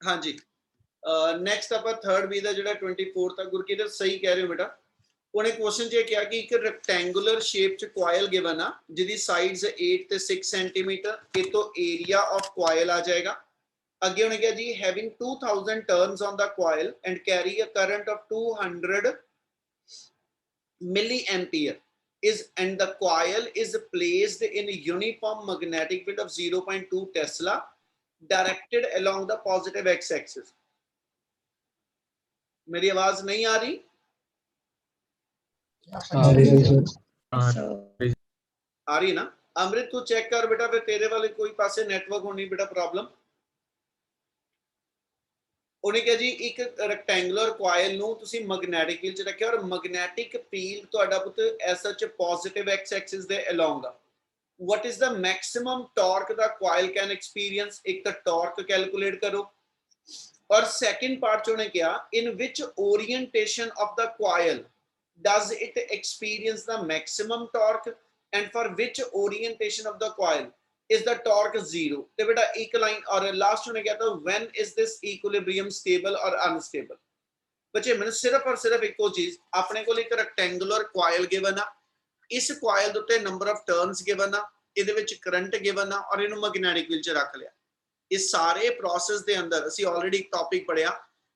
हाँ जी नैक्सट आप third B का जो 24 तक गुरकीरत सही कह रहे हो बेटा उन्हें क्वेश्चन च क्या कि एक रेक्टेंगुलर शेप च कॉयल गिवन आ जिहदी साइड्स 8 ते 6 सेंटीमीटर ये तो एरिया ऑफ कॉयल आ जाएगा अगे उन्हें क्या जी having 2000 turns on the coil and carry a current of 200 milli ampere is and the coil is placed in a uniform magnetic field of 0.2 Tesla directed along the positive x-axis. मेरी आवाज नहीं आ रही? आ रही ना? अमृत तू चेक कर बेटा फिर तेरे वाले कोई पासे नेटवर्क होनी बेटा प्रॉब्लम उन्हें क्या जी एक रेक्टेंगुलर कॉयल ਨੂੰ ਤੁਸੀਂ ਮੈਗਨੈਟਿਕ ਫੀਲਡ ਚ ਰੱਖਿਆ ਔਰ ਮੈਗਨੈਟਿਕ ਫੀਲਡ ਤੁਹਾਡਾ ਪੁੱਤ as such positive x axis ਦੇ ਅਲੋਂਗ ਆ what is the maximum torque the coil can experience एक तो torque calculate करो और second part जो ने क्या in which orientation of the coil does it experience the maximum torque and for which orientation of the coil is the torque zero तो बेटा एक लाइन और लास्ट में क्या था when is this equilibrium stable or unstable बच्चे मैंने सिर्फ और सिर्फ एक चीज अपने को एक रेक्टेंगुलर coil given आ इस coil ਦੇ ਉੱਤੇ number of turns given ਆ ਇਹਦੇ ਵਿੱਚ ਕਰੰਟ given ਆ ਔਰ ਇਹਨੂੰ ਮੈਗਨੈਟਿਕ ਫੀਲਡ ਚ ਰੱਖ ਲਿਆ ਇਸ ਸਾਰੇ ਪ੍ਰੋਸੈਸ ਦੇ ਅੰਦਰ ਅਸੀਂ ਆਲਰੇਡੀ ਇੱਕ ਟੌਪਿਕ ਪੜਿਆ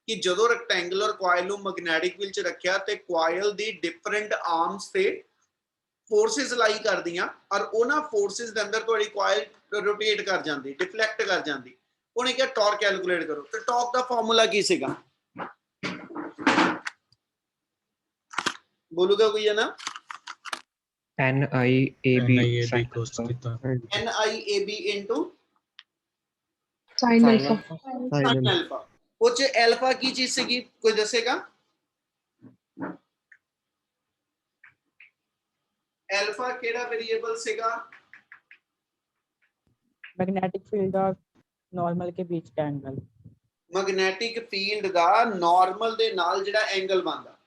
ਕਿ ਜਦੋਂ ਰੈਕਟੈਂਗੂਲਰ coil ਨੂੰ ਮੈਗਨੈਟਿਕ ਫੀਲਡ ਚ ਰੱਖਿਆ ਤੇ coil ਦੀ ਡਿਫਰੈਂਟ ਆਰਮਸ ਤੇ ਫੋਰਸਸ ਲਾਈ ਕਰਦੀਆਂ ਔਰ ਉਹਨਾਂ ਫੋਰਸਸ ਦੇ ਅੰਦਰ ਤੁਹਾਡੀ coil ਰੋਟੇਟ ਕਰ ਜਾਂਦੀ ਡਿਫਲੈਕਟ ਕਰ ਜਾਂਦੀ ਉਹਨੇ ਕਿਹਾ ਟਾਰਕ ਕੈਲਕੂਲੇਟ ਕਰੋ ਤੇ ਟਾਰਕ ਦਾ ਫਾਰਮੂਲਾ ਕੀ ਸੀਗਾ ਬੋਲੂਗਾ ਕੋਈ ਹੈ ਨਾ NIAB into sin alpha sin alpha उच्च अल्फा की चीज से कोई दसेगा अल्फा केड़ा वेरिएबल सेगा मैग्नेटिक फील्ड और नॉर्मल के बीच का एंगल मैग्नेटिक फील्ड दा नॉर्मल दे नाल जेड़ा एंगल बनदा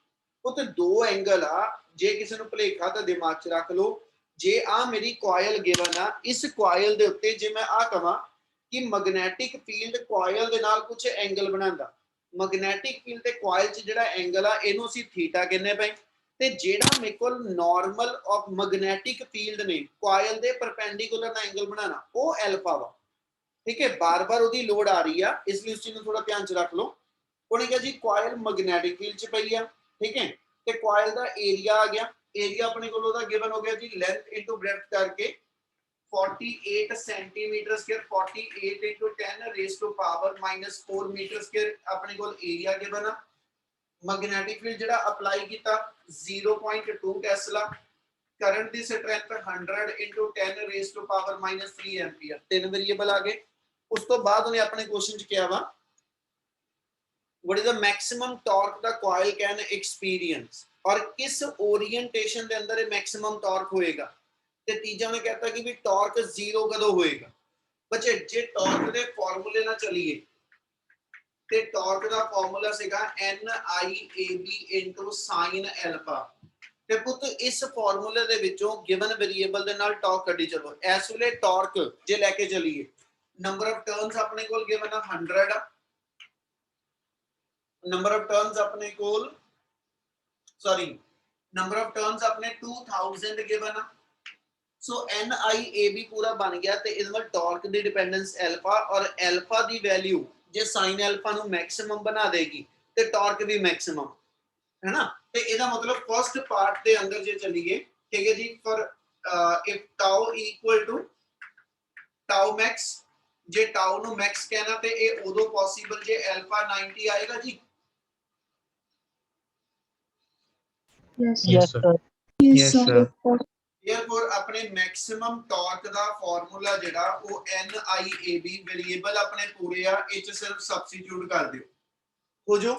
ਉਹ ਤੇ ਦੋ ਐਂਗਲ ਆ ਜੇ ਕਿਸੇ ਨੂੰ ਭੁਲੇਖਾ ਤਾਂ ਦਿਮਾਗ 'ਚ ਰੱਖ ਲਓ ਜੇ ਆ ਮੇਰੀ ਕੋਇਲ ਗਿਵਨ ਆ ਇਸ ਕੋਇਲ ਦੇ ਉੱਤੇ ਜੇ ਮੈਂ ਆ ਕਹਾਂ ਕਿ ਮੈਗਨੈਟਿਕ ਫੀਲਡ ਕੋਇਲ ਦੇ ਨਾਲ ਕੁਝ ਐਂਗਲ ਬਣਾਉਂਦਾ ਮੈਗਨੈਟਿਕ ਫੀਲਡ ਤੇ ਕੋਇਲ 'ਚ ਜਿਹੜਾ ਐਂਗਲ ਆ ਇਹਨੂੰ ਅਸੀਂ ਥੀਟਾ ਕਹਿੰਦੇ ਪਏ ਤੇ ਜਿਹੜਾ ਮੇਰੇ ਕੋਲ ਨਾਰਮਲ ਆਫ ਮੈਗਨੈਟਿਕ ਫੀਲਡ ਨੇ ਕੋਇਲ ਦੇ ਪਰਪੈਂਡੀਕੂਲਰ ਨਾਲ ਐਂਗਲ ਬਣਾਉਣਾ ਉਹ ਐਲਫਾ ਵਾ ਠੀਕ ਹੈ ਬਾਰ-ਬਾਰ ਉਹਦੀ ਲੋਡ ਆ ਰਹੀ ਆ ਇਸ ਲਈ ਉਸ ਚੀਜ਼ ਨੂੰ ਥੋੜਾ ਧਿਆਨ 'ਚ ਰੱਖ ਲਓ ਉਹਨੇ ਕਿਹਾ ਜੀ ਕੋਇਲ ਮੈਗਨੈਟਿਕ ਫੀਲਡ 'ਚ ਪਈ ਆ ठीक है तो कॉइल का एरिया आ गया एरिया अपने को गिवन हो गया जी लेंथ इनटू ब्रेड्थ करके 48 centimetre square 48 into 10 raise to power -4 metre square अपने को एरिया गिवन है मैग्नेटिक फील्ड जेड़ा अप्लाई किया 0.2 टेस्ला करंट दी strength 100 into 10 raise to power -3 ampere तीन वेरिएबल आ गए उस तो बाद उन्हें अपने क्वेश्चन च क्या वा what is the maximum torque the coil can experience और किस ओरिएंटेशन के अंदर मैक्सिमम टॉर्क होएगा ते तीजा ने कहता कि भी टॉर्क जीरो कदों होएगा बच्चे जे टॉर्क दे फार्मूले ना चलिए ते टॉर्क दा फार्मूला सीगा NIAB * sin alpha ते पुत इस फार्मूले दे विचों गिवन वेरिएबल दे नाल टॉर्क कड्डी चलो इस वेले टॉर्क जे लेके चलिए नंबर ऑफ टर्न्स अपने कोल गिवन है 100 नंबर ऑफ टर्न्स अपने कोल सॉरी नंबर ऑफ टर्न्स अपने 2000 गिवन सो NIAB पूरा बन गया ते इस में टॉर्क दी डिपेंडेंस अल्फा और अल्फा दी वैल्यू जे sin अल्फा नु मैक्सिमम बना देगी ते टॉर्क भी मैक्सिमम है ना ते ਇਹਦਾ मतलब फर्स्ट पार्ट ਦੇ अंदर जे चलिए ठीक है जी for if tau equal to tau max जे tau नु मैक्स कहना ते ਇਹ ਉਦੋਂ पॉसिबल जे अल्फा 90 आएगा जी yes yes sir Yes, sir. therefore अपने मैक्सिमम टॉर्क दा फार्मूला जेड़ा वो NIAB वेरिएबल अपने पूरे आ ए च सिर्फ सब्स्टिट्यूट कर दियो हो जो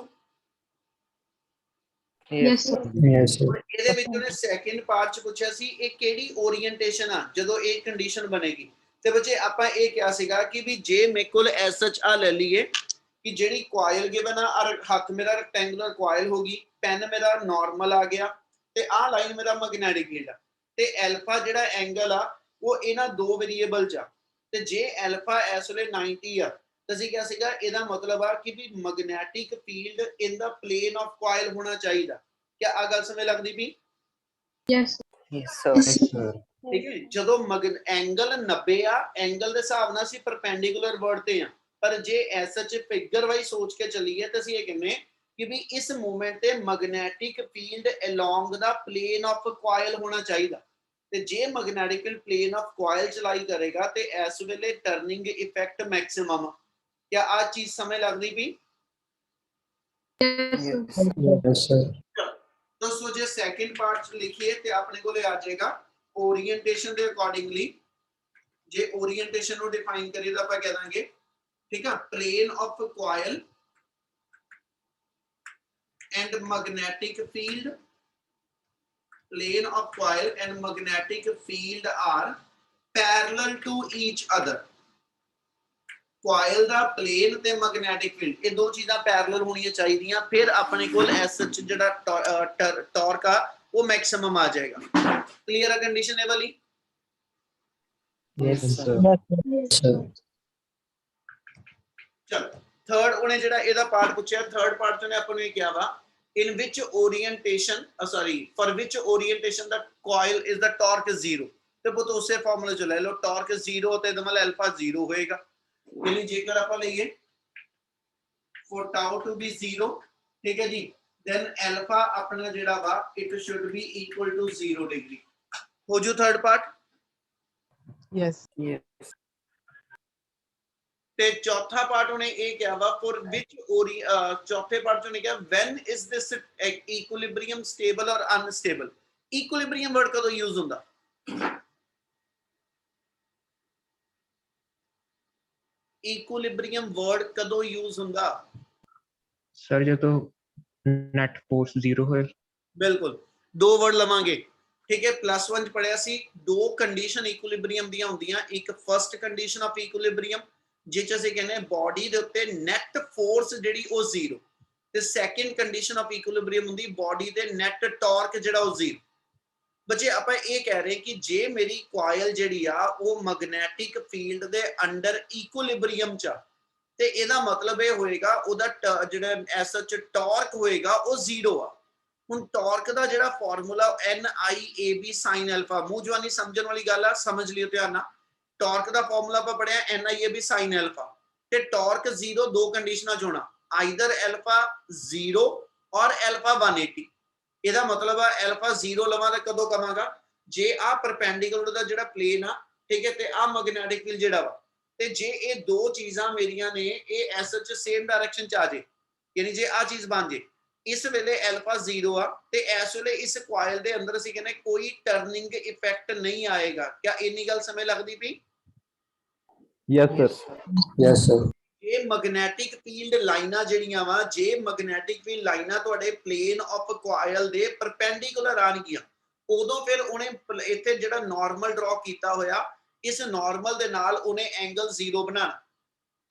yes sir Yes, sir. ਇਹਦੇ ਵਿੱਚ ਉਹਨੇ ਸੈਕਿੰਡ ਪਾਰਟ ਚ ਪੁੱਛਿਆ ਸੀ ਇਹ ਕਿਹੜੀ ਓਰੀਐਂਟੇਸ਼ਨ ਆ ਜਦੋਂ ਇਹ ਕੰਡੀਸ਼ਨ ਬਣੇਗੀ ਤੇ ਬੱਚੇ ਆਪਾਂ ਇਹ ਕਿਹਾ ਸੀਗਾ ਕਿ ਵੀ ਜੇ ਮੇਰੇ ਕੋਲ ਐਸ ਸੱਚ ਆ ਲੈ ਲਈਏ ਕਿ ਜਿਹੜੀ ਕੋਇਲ ਗਿਵਨ ਆ ਔਰ ਹੱਥ ਮੇਰਾ ਰੈਕਟੈਂਗੂਲਰ ਕੋਇਲ ਹੋਗੀ ਪੈਨ ਮੇਰਾ ਨਾਰਮਲ ਆ ਗਿਆ ਤੇ ਆਹ ਲਾਈਨ ਮੇਰਾ ਮੈਗਨੈਟਿਕ ਫੀਲਡ ਆ ਤੇ ਅਲਫਾ ਜਿਹੜਾ ਐਂਗਲ ਆ ਉਹ ਇਹਨਾਂ ਦੋ ਵੇਰੀਏਬਲ ਚ ਆ ਤੇ ਜੇ ਅਲਫਾ ਇਸ ਵੇਲੇ 90 ਆ ਤਾਂ ਅਸੀਂ ਕਿਹਾ ਸੀਗਾ ਇਹਦਾ ਮਤਲਬ ਆ ਕਿ ਵੀ magnetic field in the plane of coil ਹੋਣਾ ਚਾਹੀਦਾ। ਕਿਆ ਆ ਗੱਲ ਸਮਝ ਲੱਗਦੀ ਵੀ? Yes. Yes, sir. Yes. Yes, sir. ਠੀਕ ਹੈ, ਜਦੋਂ ਐਂਗਲ 90 ਆ, ਐਂਗਲ ਦੇ ਹਿਸਾਬ ਨਾਲ ਅਸੀਂ ਪਰਪੈਂਡੀਕੂਲਰ ਵਰਡ ਤੇ ਆ, ਪਰ J S H figure wise ਸੋਚ ਕੇ ਚੱਲੀਏ ਤਾਂ ਅਸੀਂ ਇਹ ਕਹਿੰਦੇ ਕਿ ਵੀ ਇਸ ਮੂਵਮੈਂਟ ਤੇ magnetic field along the plane of coil ਹੋਣਾ ਚਾਹੀਦਾ। ਤੇ ਜੇ magnetic field plane of coil ਚਲਾਈ ਕਰੇਗਾ ਤੇ ਇਸ ਵੇਲੇ ਟਰਨਿੰਗ ਇਫੈਕਟ ਮੈਕਸਿਮਮ। ਕਿਆ ਆ ਚੀਜ਼ ਸਮਝ ਲੱਗਦੀ ਵੀ? Yes. Yes, sir. दोस्तों जो सेकंड पार्ट लिखिए ते अपने को आ जाएगा ओरिएंटेशन के अकॉर्डिंगली। जे ओरिएंटेशन को डिफाइन करिए तो आप कह देंगे, ठीक है, plane of coil and magnetic field, plane of coil and magnetic field are parallel to each other. Coil दा प्लेन ते मैग्नेटिक फील्ड ये दो चीज़ां पैरेलल होनी चाहिए, फिर अपने को एस एच जिहड़ा टॉर्क आ वो मैक्सिमम आ जाएगा। क्लियर है कंडीशन है वाली? Yes, sir. Yes. Sir. चल थर्ड उन्हें जिहड़ा एदा पार्ट पूछा, थर्ड पार्ट च ने अपन ने क्या वा, in which orientation sorry for which orientation the coil is the torque zero. तो पुत उसे फार्मूला च ले लो, टॉर्क जीरो ते मतलब अल्फा जीरो होएगा। यानी जेकर आप लइए for tau to be zero, ठीक है जी, देन अल्फा अपना जेड़ा वा it should be equal to 0 degree. हो जो थर्ड पार्ट। Yes. Yes. ते चौथा पार्ट उन्हें ये क्या वा, फॉर विच ओरी चौथे पार्ट ने क्या, when is this equilibrium stable और अनस्टेबल। इक्विलिब्रियम वर्ड कदों यूज हुंदा? इक्विलिब्रियम वर्ड कदों यूज हुंदा? Sir, जो तो net force zero है. बिल्कुल, दो वर्ड लवांगे, ठीक है। प्लस वन पढ़िया सी दो कंडीशन इक्विलिब्रियम दी होंदियां, एक फर्स्ट कंडीशन ऑफ इक्विलिब्रियम जिच असीं कहने बॉडी दे उत्ते नेट फोर्स जिहड़ी ओ जीरो, ते सेकंड कंडीशन ऑफ इक्विलिब्रियम हुंदी बॉडी दे नेट टॉर्क जिहड़ा ओ जीरो। बच्चे आपां ये कह रहे कि जे मेरी कॉइल जिहड़ी आ ओ मैग्नेटिक फील्ड दे अंडर इक्विलिब्रियम च, ते ਇਹਦਾ मतलब ਇਹ ਹੋਏਗਾ ਉਹਦਾ ਜਿਹੜਾ ਐਸ ਐਚ ਟਾਰਕ ਹੋਏਗਾ ਉਹ ਜ਼ੀਰੋ ਆ। ਹੁਣ ਟਾਰਕ ਦਾ ਜਿਹੜਾ ਫਾਰਮੂਲਾ NIAB sin alpha, ਮੂੰਹ ਜਵਾਨੀ ਸਮਝਣ ਵਾਲੀ ਗੱਲ ਆ, ਸਮਝ ਲਿਓ ਧਿਆਨ ਨਾਲ। ਟਾਰਕ ਦਾ ਫਾਰਮੂਲਾ ਆਪਾਂ ਪੜਿਆ NIAB sin alpha, ਤੇ ਟਾਰਕ ਜ਼ੀਰੋ ਦੋ ਕੰਡੀਸ਼ਨਾਂ ਚ ਹੋਣਾ, ਆਈਦਰ ਅਲਫਾ ਜ਼ੀਰੋ ਔਰ ਅਲਫਾ 180। ਇਹਦਾ ਮਤਲਬ ਆ ਅਲਫਾ ਜ਼ੀਰੋ ਲਵਾਂ ਤਾਂ ਕਦੋਂ ਕਵਾਂਗਾ, ਜੇ ਆ ਪਰਪੈਂਡੀਕੂਲਰ ਦਾ ਜਿਹੜਾ ਪਲੇਨ ਆ, ਠੀਕ ਹੈ, ਤੇ ਆ ਮੈਗਨੈਟਿਕ ਫੀਲਡ ਜਿਹੜਾ ਵਾ, ਤੇ ਜੇ ਇਹ ਦੋ ਚੀਜ਼ਾਂ ਮੇਰੀਆਂ ਨੇ ਇਹ ਐਸ ਐਚ ਸੇਮ ਡਾਇਰੈਕਸ਼ਨ ਚ ਆ ਜੇ, ਯਾਨੀ ਜੇ ਆ ਚੀਜ਼ ਬਣ ਜੇ, ਇਸ ਵੇਲੇ ਅਲਫਾ ਜ਼ੀਰੋ ਆ, ਤੇ ਇਸ ਵੇਲੇ ਇਸ ਕੁਆਇਲ ਦੇ ਅੰਦਰ ਅਸੀਂ ਕਹਿੰਦੇ ਕੋਈ ਟਰਨਿੰਗ ਇਫੈਕਟ ਨਹੀਂ ਆਏਗਾ। ਕਿਆ ਇੰਨੀ ਗੱਲ ਸਮਝ ਲੱਗਦੀ ਪਈ? Yes, sir. Yes, sir. ਇਹ ਮੈਗਨੈਟਿਕ ਫੀਲਡ ਲਾਈਨਾਂ ਜਿਹੜੀਆਂ ਵਾ, ਜੇ ਮੈਗਨੈਟਿਕ ਫੀਲਡ ਲਾਈਨਾਂ ਤੁਹਾਡੇ ਪਲੇਨ ਆਫ ਕੁਆਇਲ ਦੇ ਪਰਪੈਂਡੀਕੂਲਰ ਆਣਗੀਆਂ, ਉਦੋਂ ਫਿਰ ਉਹਨੇ ਇੱਥੇ ਜਿਹੜਾ ਨਾਰਮਲ ਡਰਾ ਕੀਤਾ ਹੋਇਆ, इस नॉर्मल दे नाल उन्हें एंगल जीरो बनाना,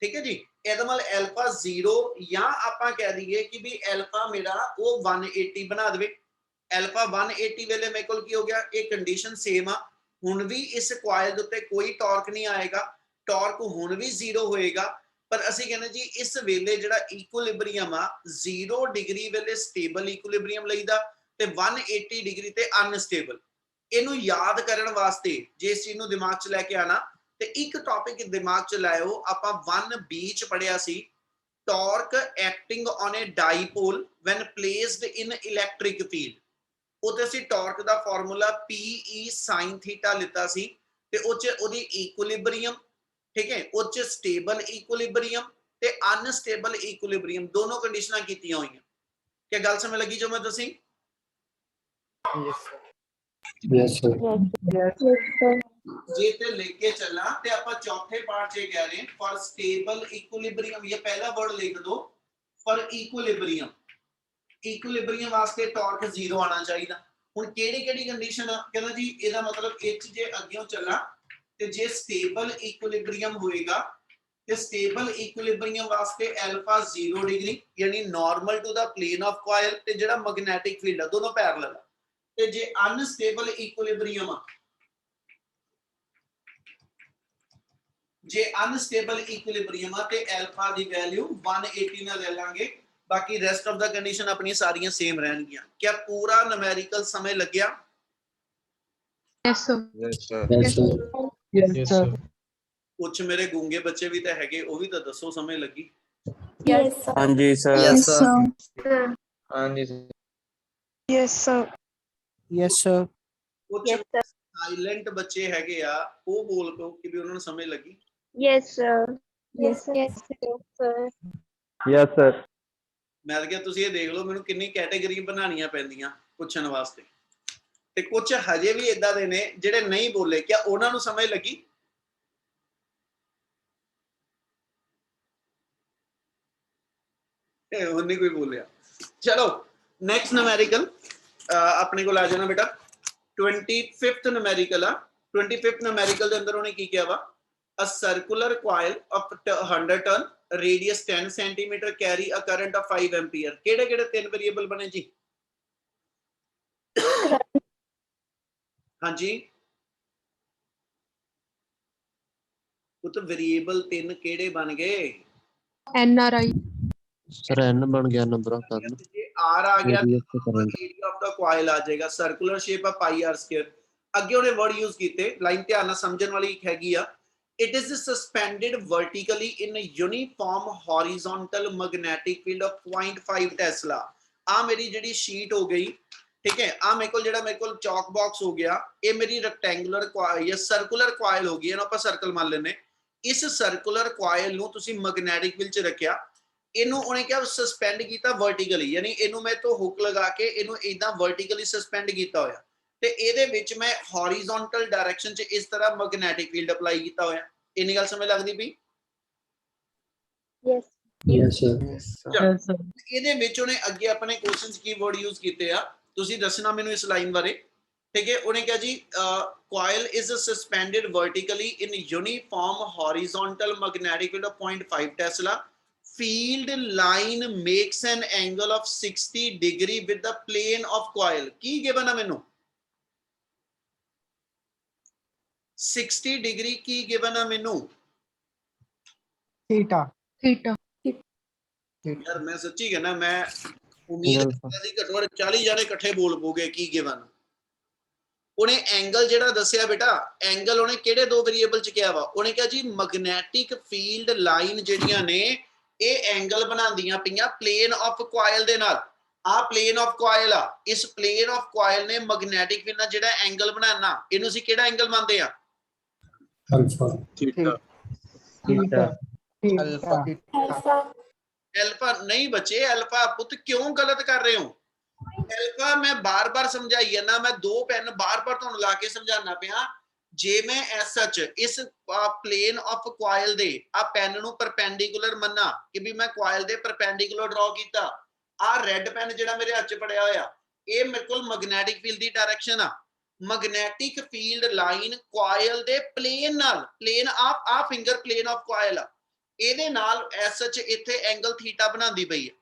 ठीक है जी। ਇਹਦਾ ਮਤਲਬ अल्फा जीरो या ਆਪਾਂ ਕਹਿ ਦਈਏ कि भी अल्फा मेरा वो 180 बना देवे। अल्फा 180 ਵੇਲੇ ਮੇਰੇ ਕੋਲ ਕੀ ਹੋ ਗਿਆ, ਇਹ ਕੰਡੀਸ਼ਨ ਸੇਮ ਆ, ਹੁਣ ਵੀ ਇਸ ਕੁਆਇਲ ਦੇ ਉੱਤੇ ਕੋਈ ਟਾਰਕ ਨਹੀਂ ਆਏਗਾ, ਟਾਰਕ ਹੁਣ ਵੀ ਜ਼ੀਰੋ ਹੋਏਗਾ, ਪਰ ਅਸੀਂ ਕਹਿੰਦੇ ਜੀ ਇਸ ਵੇਲੇ ਜਿਹੜਾ ਇਕੁਇਲਿਬਰੀਅਮ ਆ 0 ਡਿਗਰੀ ਵੇਲੇ ਸਟੇਬਲ ਇਕੁਇਲਿਬਰੀਅਮ ਲਈਦਾ, ਤੇ 180 ਡਿਗਰੀ ਤੇ ਅਨਸਟੇਬਲ। ਇਹਨੂੰ ਯਾਦ ਕਰਨ ਵਾਸਤੇ ਜੇ ਇਸ ਚੀਜ਼ ਨੂੰ ਦਿਮਾਗ 'ਚ ਲੈ ਕੇ ਆਣਾ, ਤੇ ਇੱਕ ਟੌਪਿਕ ਦਿਮਾਗ 'ਚ ਲਾਇਓ, ਆਪਾਂ 1B 'ਚ ਪੜਿਆ ਸੀ, torque acting on a dipole when placed in electric field. ਉਹਦੇ ਅਸੀਂ ਟਾਰਕ ਦਾ ਫਾਰਮੂਲਾ PE sin ਥੀਟਾ ਲਿੱਤਾ ਸੀ, ਤੇ ਉਹ 'ਚ ਉਹਦੀ ਇਕੁਇਲਿਬਰੀਅਮ, ਠੀਕ ਹੈ, ਉਹ 'ਚ ਸਟੇਬਲ ਇਕੁਇਲਿਬਰੀਅਮ ਤੇ ਅਨਸਟੇਬਲ ਇਕੁਇਲਿਬਰੀਅਮ ਦੋਨੋਂ ਕੰਡੀਸ਼ਨਾਂ ਕੀਤੀਆਂ ਹੋਈਆਂ। ਕੀ ਗੱਲ ਸਮਝ ਲੱਗੀ ਜੋ ਮੈਂ ਦੱਸੀ? Yes, sir. Yes, sir. Yes. जे ते लेके चलना ते ਆਪਾਂ चौथे पार्ट च कह रहे हैं फॉर स्टेबल इक्विलिब्रियम, ये पहला वर्ड लिख दो फॉर इक्विलिब्रियम। इक्विलिब्रियम वास्ते टॉर्क जीरो आना चाहिए। ਹੁਣ ਕਿਹੜੀ ਕਿਹੜੀ ਕੰਡੀਸ਼ਨ ਆ, ਕਹਿੰਦਾ ਜੀ ਇਹਦਾ ਮਤਲਬ ਇਹ ਜੇ ਅੱਗੇੋਂ ਚੱਲਾਂ ਤੇ ਜੇ ਸਟੇਬਲ ਇਕੁਇਲਿਬਰੀਅਮ ਹੋਏਗਾ, ਤੇ ਸਟੇਬਲ ਇਕੁਇਲਿਬਰੀਅਮ ਵਾਸਤੇ ਅਲਫਾ 0 ਡਿਗਰੀ ਯਾਨੀ normal to the plane of coil, ਤੇ ਜਿਹੜਾ ਮੈਗਨੈਟਿਕ ਫੀਲਡ ਆ ਦੋਨੋਂ ਪੈਰਲਲ ਆ। ਤੇ ਜੇ ਅਨਸਟੇਬਲ ਇਕੁਇਲਿਬਰੀਅਮ ਆ, जे अनस्टेबल इक्विलिब्रियम है ते अल्फा दी वैल्यू 180 ना ले लांगे बाकी रेस्ट ऑफ द कंडीशन अपनी सारियां सेम रहनगियां क्या पूरा न्यूमेरिकल समय लग गया Yes, sir. Yes, sir. Yes, sir. Yes, Yes, sir. sir. कुछ मेरे गूंगे बच्चे भी तो हैगे वो भी तो दसो समय लगी Yes, sir. हाँ जी सर। Yes, sir. हाँ जी sir. Yes, sir. Yes, sir. कुछ Yes, sir. साइलेंट बच्चे हैगे आ वो बोल पो कि भी उन्होंने समय लगी Yes, sir. Yes, yes, sir. Yes, sir. मैं तो क्या तुसी ये देख लो मैनू किन्नी कैटेगरी बनानियां पैंदियां पुछण वास्ते ते कुछ हजे भी इदां दे ने ਜਿਹੜੇ नहीं बोले क्या ਉਹਨਾਂ ਨੂੰ ਸਮਝ ਲੱਗੀ ਉਹ ਨਹੀਂ ਕੋਈ ਬੋਲਿਆ ਚਲੋ ਨੈਕਸਟ ਨੂਮੈਰੀਕਲ ਆਪਣੇ ਕੋਲ ਆ ਜਾਣਾ ਬੇਟਾ 25th ਨੂਮੈਰੀਕਲ ਆ 25th ਨੂਮੈਰੀਕਲ ਦੇ ਅੰਦਰ ਉਹਨੇ ਕੀ ਕਿਹਾ ਵਾ a circular coil of 100 turn radius 10 centimeter carry a current of 5 ampere ਕਿਹੜੇ ਕਿਹੜੇ ਤਿੰਨ ਵੇਰੀਏਬਲ ਬਣੇ ਜੀ ਹਾਂਜੀ ਉਹ ਤਾਂ ਵੇਰੀਏਬਲ ਤਿੰਨ ਕਿਹੜੇ ਬਣ ਗਏ NRI. सर एन बन गया नंबर ऑफ टर्न ਜੇ r ਆ ਗਿਆ Radius ਤੇ current। ਏਰੀਆ ਆਫ ਦਾ ਕੋਇਲ ਆ ਜਾਏਗਾ ਸਰਕੂਲਰ ਸ਼ੇਪ ਆ ਪਾਈ r ਸਕੁਅਰ ਅੱਗੇ ਉਹਨੇ ਵਰਡ ਯੂਜ਼ ਕੀਤੇ ਲਾਈਨ ਧਿਆਨ ਨਾਲ ਸਮਝਣ ਵਾਲੀ ਇੱਕ ਹੈਗੀ ਆ it is suspended vertically in a uniform horizontal magnetic field of 0.5 tesla ਆ ਮੇਰੀ ਜਿਹੜੀ ਸ਼ੀਟ ਹੋ ਗਈ ठीक है आ मेरे को चौक बॉक्स हो गया ये मेरी रेक्टेंगुलर कॉइल या सर्कुलर कॉइल होगी ਇਹਨੂੰ ਆਪਾਂ ਸਰਕਲ ਮੰਨ ਲੈਨੇ ਇਸ ਸਰਕੂਲਰ ਕॉइल ਨੂੰ ਤੁਸੀਂ ਮੈਗਨੈਟਿਕ ਫੀਲਡ ਚ ਰੱਖਿਆ ਇਹਨੂੰ ਉਹਨੇ ਕਿਹਾ ਸਸਪੈਂਡ ਕੀਤਾ ਵਰਟੀਕਲੀ ਯਾਨੀ ਇਹਨੂੰ ਮੈਂ ਤੋਂ ਹੁੱਕ ਲਗਾ ਕੇ ਇਹਨੂੰ ਇਦਾਂ ਵਰਟੀਕਲੀ ਸਸਪੈਂਡ ਕੀਤਾ ਹੋਇਆ ਤੇ ਇਹਦੇ ਵਿੱਚ ਮੈਂ ਹੌਰੀਜ਼ੌਂਟਲ ਡਾਇਰੈਕਸ਼ਨ ਚ ਇਸ ਤਰ੍ਹਾਂ ਮੈਗਨੈਟਿਕ ਫੀਲਡ ਅਪਲਾਈ ਕੀਤਾ ਹੋਇਆ ਇੰਨੀ ਗੱਲ ਸਮਝ ਲੱਗਦੀ ਪਈ Yes. Yes sir Yes, sir. ਇਹਦੇ ਵਿੱਚ ਉਹਨੇ ਅੱਗੇ ਆਪਣੇ ਕੁਐਸਚਨਸ ਕੀ ਵਰਡ ਯੂਜ਼ ਕੀਤੇ ਆ ਤੁਸੀਂ ਦੱਸਣਾ ਮੈਨੂੰ ਇਸ ਲਾਈਨ ਬਾਰੇ ਠੀਕ ਹੈ ਉਹਨੇ ਕਿਹਾ ਜੀ coil is suspended vertically in uniform horizontal magnetic field of 0.5 tesla field line makes an angle of 60 degree with the plane of coil Ki given ਆ ਮੈਨੂੰ 60 degree ਕੀ ਗਿਵਨ ਆ ਮੈਨੂੰ Theta. Theta. ਯਾਰ ਮੈਂ ਸੱਚੀ ਕਹਿੰਦਾ ਮੈਂ ਉਮੀਦ ਕਰਦਾ ਸੀ ਘੱਟੋ ਘੱਟ 40 ਜਾਣੇ ਇਕੱਠੇ ਬੋਲ ਪੋਗੇ ਕੀ ਗਿਵਨ ਉਹਨੇ ਐਂਗਲ ਜਿਹੜਾ ਦੱਸਿਆ ਬੇਟਾ ਐਂਗਲ ਉਹਨੇ ਕਿਹੜੇ ਦੋ ਵੇਰੀਏਬਲ ਚ ਕਿਹਾ ਵਾ ਉਹਨੇ ਕਿਹਾ ਜੀ ਮੈਗਨੈਟਿਕ ਫੀਲਡ ਲਾਈਨ ਜਿਹੜੀਆਂ ਨੇ ਇਹ ਐਂਗਲ ਬਣਾਉਂਦੀਆਂ ਪਈਆਂ ਪਲੇਨ ਆਫ ਕੋਇਲ ਦੇ ਨਾਲ ਆ ਪਲੇਨ ਆਫ ਕੋਇਲ ਆ ਇਸ ਪਲੇਨ ਆਫ ਕੋਇਲ ਨੇ ਮੈਗਨੈਟਿਕ ਫੀਲਡ ਨਾਲ ਜਿਹੜਾ ਐਂਗਲ ਬਣਾਉਣਾ ਇਹਨੂੰ ਅਸੀਂ ਕਿਹੜਾ ਐਂਗਲ ਮੰਨਦੇ ਆ अल्फा Theta. Theta. अल्फा नहीं बच्चे अल्फा पुत क्यों गलत कर रहे हो अल्फा मैं बार बार समझाई है ना मैं दो पेन बार बार तो ला के समझाना पिया जे मैं एस सच इस प्लेन ऑफ कॉइल दे आ पेन नु परपेंडिकुलर मन्ना कि भी मैं कॉइल दे परपेंडिकुलर ड्रॉ कीता आ रेड पेन जेड़ा मेरे हाथ च पड़िया होया ये मेरे को मैग्नेटिक फील्ड दी डायरेक्शन आ मैग्नेटिक फील्ड लाइन कॉइल दे प्लेन नाल प्लेन आ फिंगर प्लेन ऑफ कॉइल आ ਇਹਦੇ ਨਾਲ ਐਸ ਚ ਇੱਥੇ ਐਂਗਲ ਥੀਟਾ ਬਣਾਉਂਦੀ ਪਈ ਹੈ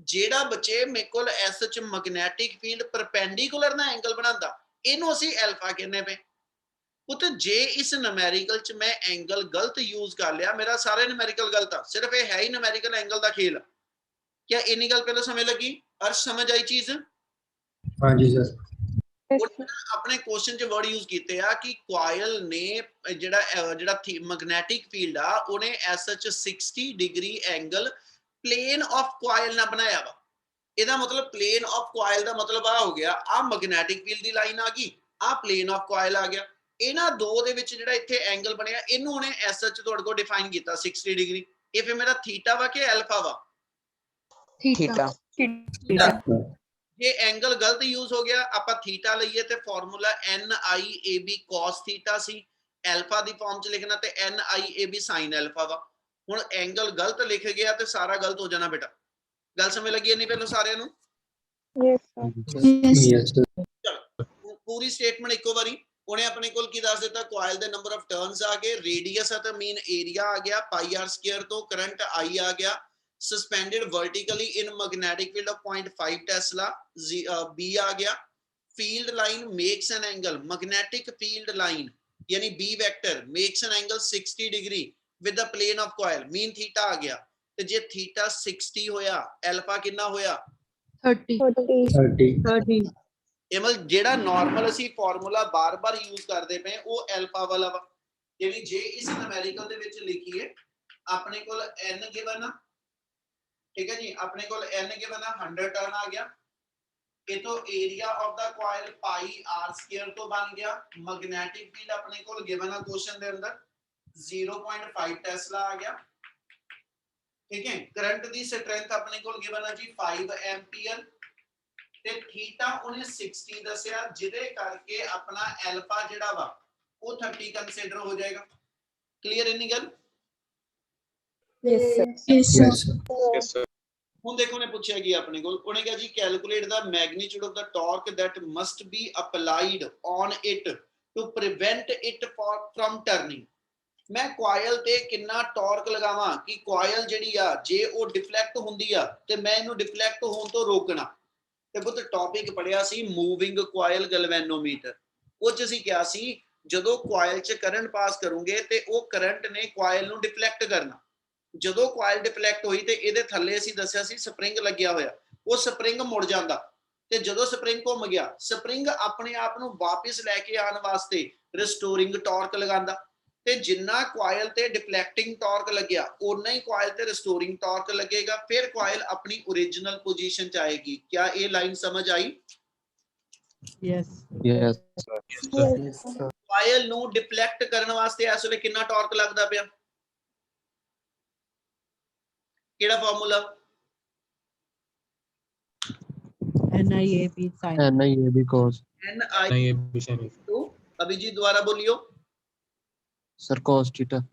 ਜਿਹੜਾ ਬੱਚੇ ਮੇਰੇ ਕੋਲ ਐਸ ਚ ਮੈਗਨੈਟਿਕ ਫੀਲਡ ਪਰਪੈਂਡੀਕੂਲਰ ਨਾਲ ਐਂਗਲ ਬਣਾਉਂਦਾ ਇਹਨੂੰ ਅਸੀਂ ਐਲਫਾ ਕਹਿੰਦੇ ਪਏ ਪੁੱਤ ਜੇ ਇਸ ਨੂਮੈਰੀਕਲ ਚ ਮੈਂ ਐਂਗਲ ਗਲਤ ਯੂਜ਼ ਕਰ ਲਿਆ ਮੇਰਾ ਸਾਰੇ ਨੂਮੈਰੀਕਲ ਗਲਤ ਆ ਸਿਰਫ ਇਹ ਹੈ ਹੀ ਨੂਮੈਰੀਕਲ ਐਂਗਲ ਦਾ ਖੇਲ क्या ਇੰਨੀ ਗੱਲ ਪਹਿਲਾਂ ਸਮਝ ਲੱਗੀ ਅਰਸ਼ ਸਮਝ ਆਈ ਚੀਜ਼ हाँ जी सर ਆਪਣੇ ਕੁਐਸਚਨ ਚ ਵਰਡ ਯੂਜ਼ ਕੀਤੇ ਆ ਕਿ ਕੋਇਲ ਨੇ ਜਿਹੜਾ ਮੈਗਨੈਟਿਕ ਫੀਲਡ ਆ ਉਹਨੇ ਐਸ ਚ 60 ਡਿਗਰੀ ਐਂਗਲ ਪਲੇਨ ਆਫ ਕੋਇਲ ਨਾਲ ਬਣਾਇਆ ਵਾ ਇਹਦਾ ਮਤਲਬ ਪਲੇਨ ਆਫ ਕੋਇਲ ਦਾ ਮਤਲਬ ਆ ਹੋ ਗਿਆ ਆ ਮੈਗਨੈਟਿਕ ਫੀਲਡ ਦੀ ਲਾਈਨ ਆ ਗਈ ਆ ਪਲੇਨ ਆਫ ਕੋਇਲ ਆ ਗਿਆ ਇਹਨਾਂ ਦੋ ਦੇ ਵਿੱਚ ਜਿਹੜਾ ਇੱਥੇ ਐਂਗਲ ਬਣਿਆ ਇਹਨੂੰ ਉਹਨੇ ਐਸ ਚ ਤੁਹਾਡੇ ਕੋਲ ਡਿਫਾਈਨ ਕੀਤਾ 60 ਡਿਗਰੀ ਇਹ ਫਿਰ ਮੇਰਾ ਥੀਟਾ ਵਾ ਕਿ ਐਲਫਾ ਵਾ Theta. ये एंगल गलत यूज हो गया आपा थीटा लईए ते फार्मूला NIAB cos थीटा सी अल्फा दी फॉर्म च लिखना ते NIAB sin अल्फा वा हुन एंगल गलत लिख गया ते सारा गलत हो जाना बेटा गल समझ लगी नहीं पहले सारे नु Yes, sir. यस सर पूरी स्टेटमेंट इको बारी उन्हें अपने कोल की दस दिता कॉइल दे नंबर ऑफ टर्न्स आ गए रेडियस है तो मीन एरिया आ गया पाई r स्क्वायर तो करंट I आ गया suspended vertically in magnetic field of 0.5 tesla B आ गया field line makes an angle magnetic field line यानी B vector makes an angle 60 degree with the plane of coil mean theta आ गया ते जे theta 60 होया alpha कितना होया 30 30 ਇਹ ਮਤਲਬ ਜਿਹੜਾ ਨਾਰਮਲ ਅਸੀਂ ਫਾਰਮੂਲਾ ਬਾਰ-ਬਾਰ ਯੂਜ਼ ਕਰਦੇ ਪਏ ਉਹ ਐਲਫਾ ਵਾਲਾ ਵਾ ਯਾਨੀ ਜੇ ਇਸ ਨੂਮੈਰੀਕਲ ਦੇ ਵਿੱਚ ਲਿਖੀਏ ਆਪਣੇ ਕੋਲ n ਗਿਵਨ ਆ ਠੀਕ ਹੈ ਜੀ ਆਪਣੇ ਕੋਲ n ਗਿਵਨ ਆ 100 ਟਰਨ ਆ ਗਿਆ ਇਹ ਤੋਂ area of the coil pi r square ਤੋਂ ਬਣ ਗਿਆ ਮੈਗਨੈਟਿਕ ਫੀਲਡ ਆਪਣੇ ਕੋਲ ਗਿਵਨ ਆ ਕੁਐਸਚਨ ਦੇ ਅੰਦਰ 0.5 टेस्ला आ गया ठीक है करंट दी स्ट्रेंथ अपने को गिवन है जी 5 एम्पीयर ते थीटा उन्हें 60 दसिया जिदे करके अपना अल्फा जेड़ा वा वो 30 कंसीडर हो जाएगा क्लियर इन्नी गल yes sir ਹੁਣ ਦੇਖੋ ਨੇ ਪੁੱਛਿਆ ਗਿਆ ਆਪਣੇ ਕੋਲ ਉਹਨੇ ਕਿਹਾ ਜੀ calculate the magnitude of the torque that must be applied on it to prevent it from turning मैं coil ਤੇ ਕਿੰਨਾ ਟਾਰਕ ਲਗਾਵਾਂ ਕਿ coil ਜਿਹੜੀ ਆ ਜੇ ਉਹ ਡਿਫਲੈਕਟ ਹੁੰਦੀ ਆ ਤੇ ਮੈਂ ਇਹਨੂੰ ਡਿਫਲੈਕਟ ਹੋਣ ਤੋਂ ਰੋਕਣਾ ਤੇ ਬੁੱਤ ਟੌਪਿਕ ਪੜਿਆ ਸੀ ਮੂਵਿੰਗ coil ਗੈਲਵੈਨੋਮੀਟਰ ਉਹ ਚ ਅਸੀਂ ਕਿਹਾ ਸੀ ਜਦੋਂ coil ਚ ਕਰੰਟ ਪਾਸ ਕਰੋਗੇ ਤੇ ਉਹ ਕਰੰਟ ਨੇ coil ਨੂੰ ਡਿਫਲੈਕਟ ਕਰਨਾ ਜਦੋਂ coil ਡਿਫਲੈਕਟ ਹੋਈ ਤੇ ਇਹਦੇ ਥੱਲੇ ਅਸੀਂ ਦੱਸਿਆ ਸੀ ਸਪਰਿੰਗ ਲੱਗਿਆ ਹੋਇਆ ਉਹ ਸਪਰਿੰਗ ਮੁੜ ਜਾਂਦਾ ਤੇ ਜਦੋਂ ਸਪਰਿੰਗ ਘੁੰਮ ਗਿਆ ਸਪਰਿੰਗ ਆਪਣੇ ਆਪ ਨੂੰ ਵਾਪਸ ਲੈ ਕੇ ਆਉਣ ਵਾਸਤੇ ਰਿਸਟੋਰਿੰਗ ਟਾਰਕ ਲਗਾਉਂਦਾ ਤੇ ਜਿੰਨਾ coil ਤੇ ਡਿਫਲੈਕਟਿੰਗ ਟਾਰਕ ਲੱਗਿਆ ਉਨਾ ਹੀ coil ਤੇ ਰਿਸਟੋਰਿੰਗ ਟਾਰਕ ਲੱਗੇਗਾ ਫਿਰ coil ਆਪਣੀ ओरिजिनल ਪੋਜੀਸ਼ਨ ਚ ਆਏਗੀ क्या ਇਹ ਲਾਈਨ ਸਮਝ ਆਈ yes coil ਨੂੰ ਡਿਫਲੈਕਟ ਕਰਨ ਵਾਸਤੇ ਇਸ ਵੇਲੇ ਕਿੰਨਾ ਟਾਰਕ ਲੱਗਦਾ ਪਿਆ ਕਿਹੜਾ formula NIAB cos NIAB sin Abhijit दोबारा बोलियो सर cos थीटा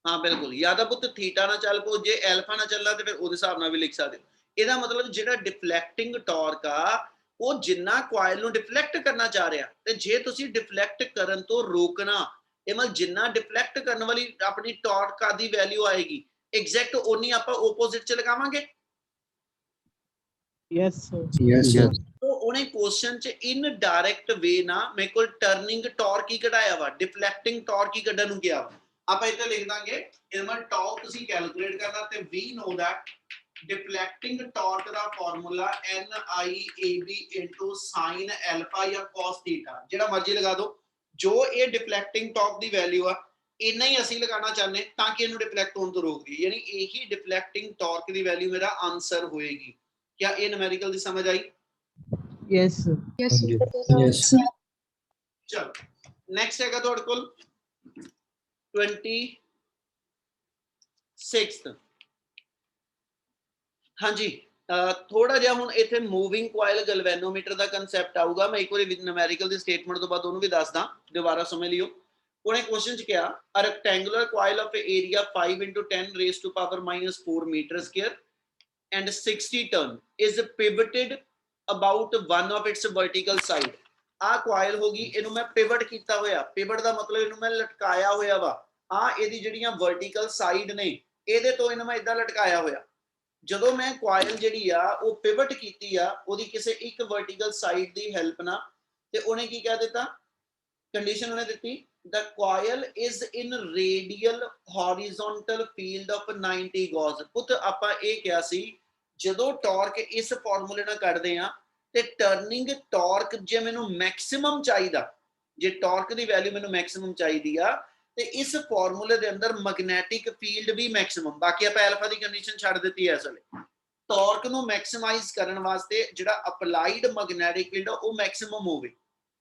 हाँ बिल्कुल या तो पुੱਤ थीटा ना चल पो जे अल्फा ना चलना ਤੇ ਫਿਰ ਉਹਦੇ ਹਿਸਾਬ ਨਾਲ ਵੀ ਲਿਖ ਸਕਦੇ ਹੋ ਇਹਦਾ ਮਤਲਬ ਜਿਹੜਾ ਡਿਫਲੈਕਟਿੰਗ ਟਾਰਕ ਆ ਉਹ ਜਿੰਨਾ coil ਨੂੰ ਡਿਫਲੈਕਟ ਕਰਨਾ ਚਾਹ ਰਿਹਾ ਤੇ ਜੇ ਤੁਸੀਂ ਡਿਫਲੈਕਟ ਕਰਨ ਤੋਂ ਰੋਕਣਾ ਇਹ ਮਤਲਬ ਜਿੰਨਾ ਡਿਫਲੈਕਟ ਕਰਨ ਵਾਲੀ ਆਪਣੀ ਟਾਰਕ ਦੀ ਵੈਲਿਊ ਆਏਗੀ ਐਗਜ਼ੈਕਟ ਉਨੀ ਆਪਾਂ ਆਪੋਜ਼ਿਟ ਚ ਲਗਾਵਾਂਗੇ yes sir तो उन्हें क्वेश्चन च इनडायरेक्ट वे ना मेरे को टर्निंग टॉर्क ही कढाया वा डिफलेक्टिंग टॉर्क ही कढन गया आप इधर लिख देंगे इनमें टॉर्क ਤੁਸੀਂ कैलकुलेट करना ते we know that deflecting torque the formula NIAB sin alpha या cos theta ਜਿਹੜਾ ਮਰਜ਼ੀ ਲਗਾ ਦਿਓ ਜੋ ਇਹ ਡਿਫਲੈਕਟਿੰਗ ਟਾਰਕ ਦੀ ਵੈਲਿਊ ਆ ਇੰਨਾ ਹੀ ਅਸੀਂ ਲਗਾਉਣਾ ਚਾਹੁੰਦੇ ਤਾਂ ਕਿ ਇਹਨੂੰ ਡਿਫਲੈਕਟ ਹੋਣ ਤੋਂ ਰੋਕ ਦਈਏ ਯਾਨੀ ਇਹੀ ਡਿਫਲੈਕਟਿੰਗ ਟਾਰਕ ਦੀ ਵੈਲਿਊ ਮੇਰਾ ਆਨਸਰ ਹੋਏਗੀ क्या ये न्यूमेरिकल दी समझ आई yes sir yes चलो नेक्स्ट हैगा ਤੁਹਾਡੇ ਕੋਲ 26th ਹਾਂਜੀ ਥੋੜਾ ਜਿਹਾ ਹੁਣ ਇੱਥੇ ਮੂਵਿੰਗ ਕੋਇਲ ਗੈਲਵੈਨੋਮੀਟਰ ਦਾ ਕਨਸੈਪਟ ਆਊਗਾ ਮੈਂ ਇੱਕ ਵਾਰੀ ਵਿਦ ਨਿਊਮੈਰੀਕਲ ਦੀ ਸਟੇਟਮੈਂਟ ਤੋਂ ਬਾਅਦ ਉਹਨੂੰ ਵੀ ਦੱਸਦਾ ਦੁਬਾਰਾ ਸਮਝ ਲਿਓ ਉਹਨੇ ਕੁਐਸਚਨ ਚ ਕਿਹਾ ਅ rectangular coil of area 5 × 10 raised to power -4 meter square and 60 ton is pivoted about one of its vertical side ਆ coil ਹੋਗੀ ਇਹਨੂੰ ਮੈਂ pivot ਕੀਤਾ ਹੋਇਆ pivot ਦਾ ਮਤਲਬ ਇਹਨੂੰ ਮੈਂ ਲਟਕਾਇਆ ਹੋਇਆ ਵਾ ਆ ਇਹਦੀ ਜਿਹੜੀਆਂ vertical side ਨੇ ਇਹਦੇ ਤੋਂ ਇਹਨੂੰ ਮੈਂ ਇਦਾਂ ਲਟਕਾਇਆ ਹੋਇਆ ਜਦੋਂ ਮੈਂ coil ਜਿਹੜੀ ਆ ਉਹ pivot ਕੀਤੀ ਆ ਉਹਦੀ ਕਿਸੇ ਇੱਕ vertical side ਦੀ ਹੈਲਪ ਨਾਲ ਤੇ ਉਹਨੇ ਕੀ ਕਹਿ ਦਿੱਤਾ ਕੰਡੀਸ਼ਨ ਉਹਨੇ ਦਿੱਤੀ the coil is in radial horizontal field of 90 gauss ਪੁੱਤ ਆਪਾਂ ਇਹ ਕਿਹਾ ਸੀ ਜਦੋਂ ਟਾਰਕ ਇਸ ਫਾਰਮੂਲੇ ਨਾਲ ਕੱਢਦੇ ਆ ਤੇ ਟਰਨਿੰਗ ਟਾਰਕ ਜੇ ਮੈਨੂੰ ਮੈਕਸਿਮਮ ਚਾਹੀਦਾ ਜੇ ਟਾਰਕ ਦੀ ਵੈਲਿਊ ਮੈਨੂੰ ਮੈਕਸਿਮਮ ਚਾਹੀਦੀ ਆ ਤੇ ਇਸ ਫਾਰਮੂਲੇ ਦੇ ਅੰਦਰ ਮੈਗਨੈਟਿਕ ਫੀਲਡ ਵੀ ਮੈਕਸਿਮਮ ਬਾਕੀ ਆਪਾਂ ਅਲਫਾ ਦੀ ਕੰਡੀਸ਼ਨ ਛੱਡ ਦਿੱਤੀ ਐ ਇਸ ਵੇਲੇ ਟਾਰਕ ਨੂੰ ਮੈਕਸਿਮਾਈਜ਼ ਕਰਨ ਵਾਸਤੇ ਜਿਹੜਾ ਅਪਲਾਈਡ ਮੈਗਨੈਟਿਕ ਫੀਲਡ ਉਹ ਮੈਕਸਿਮਮ ਹੋਵੇ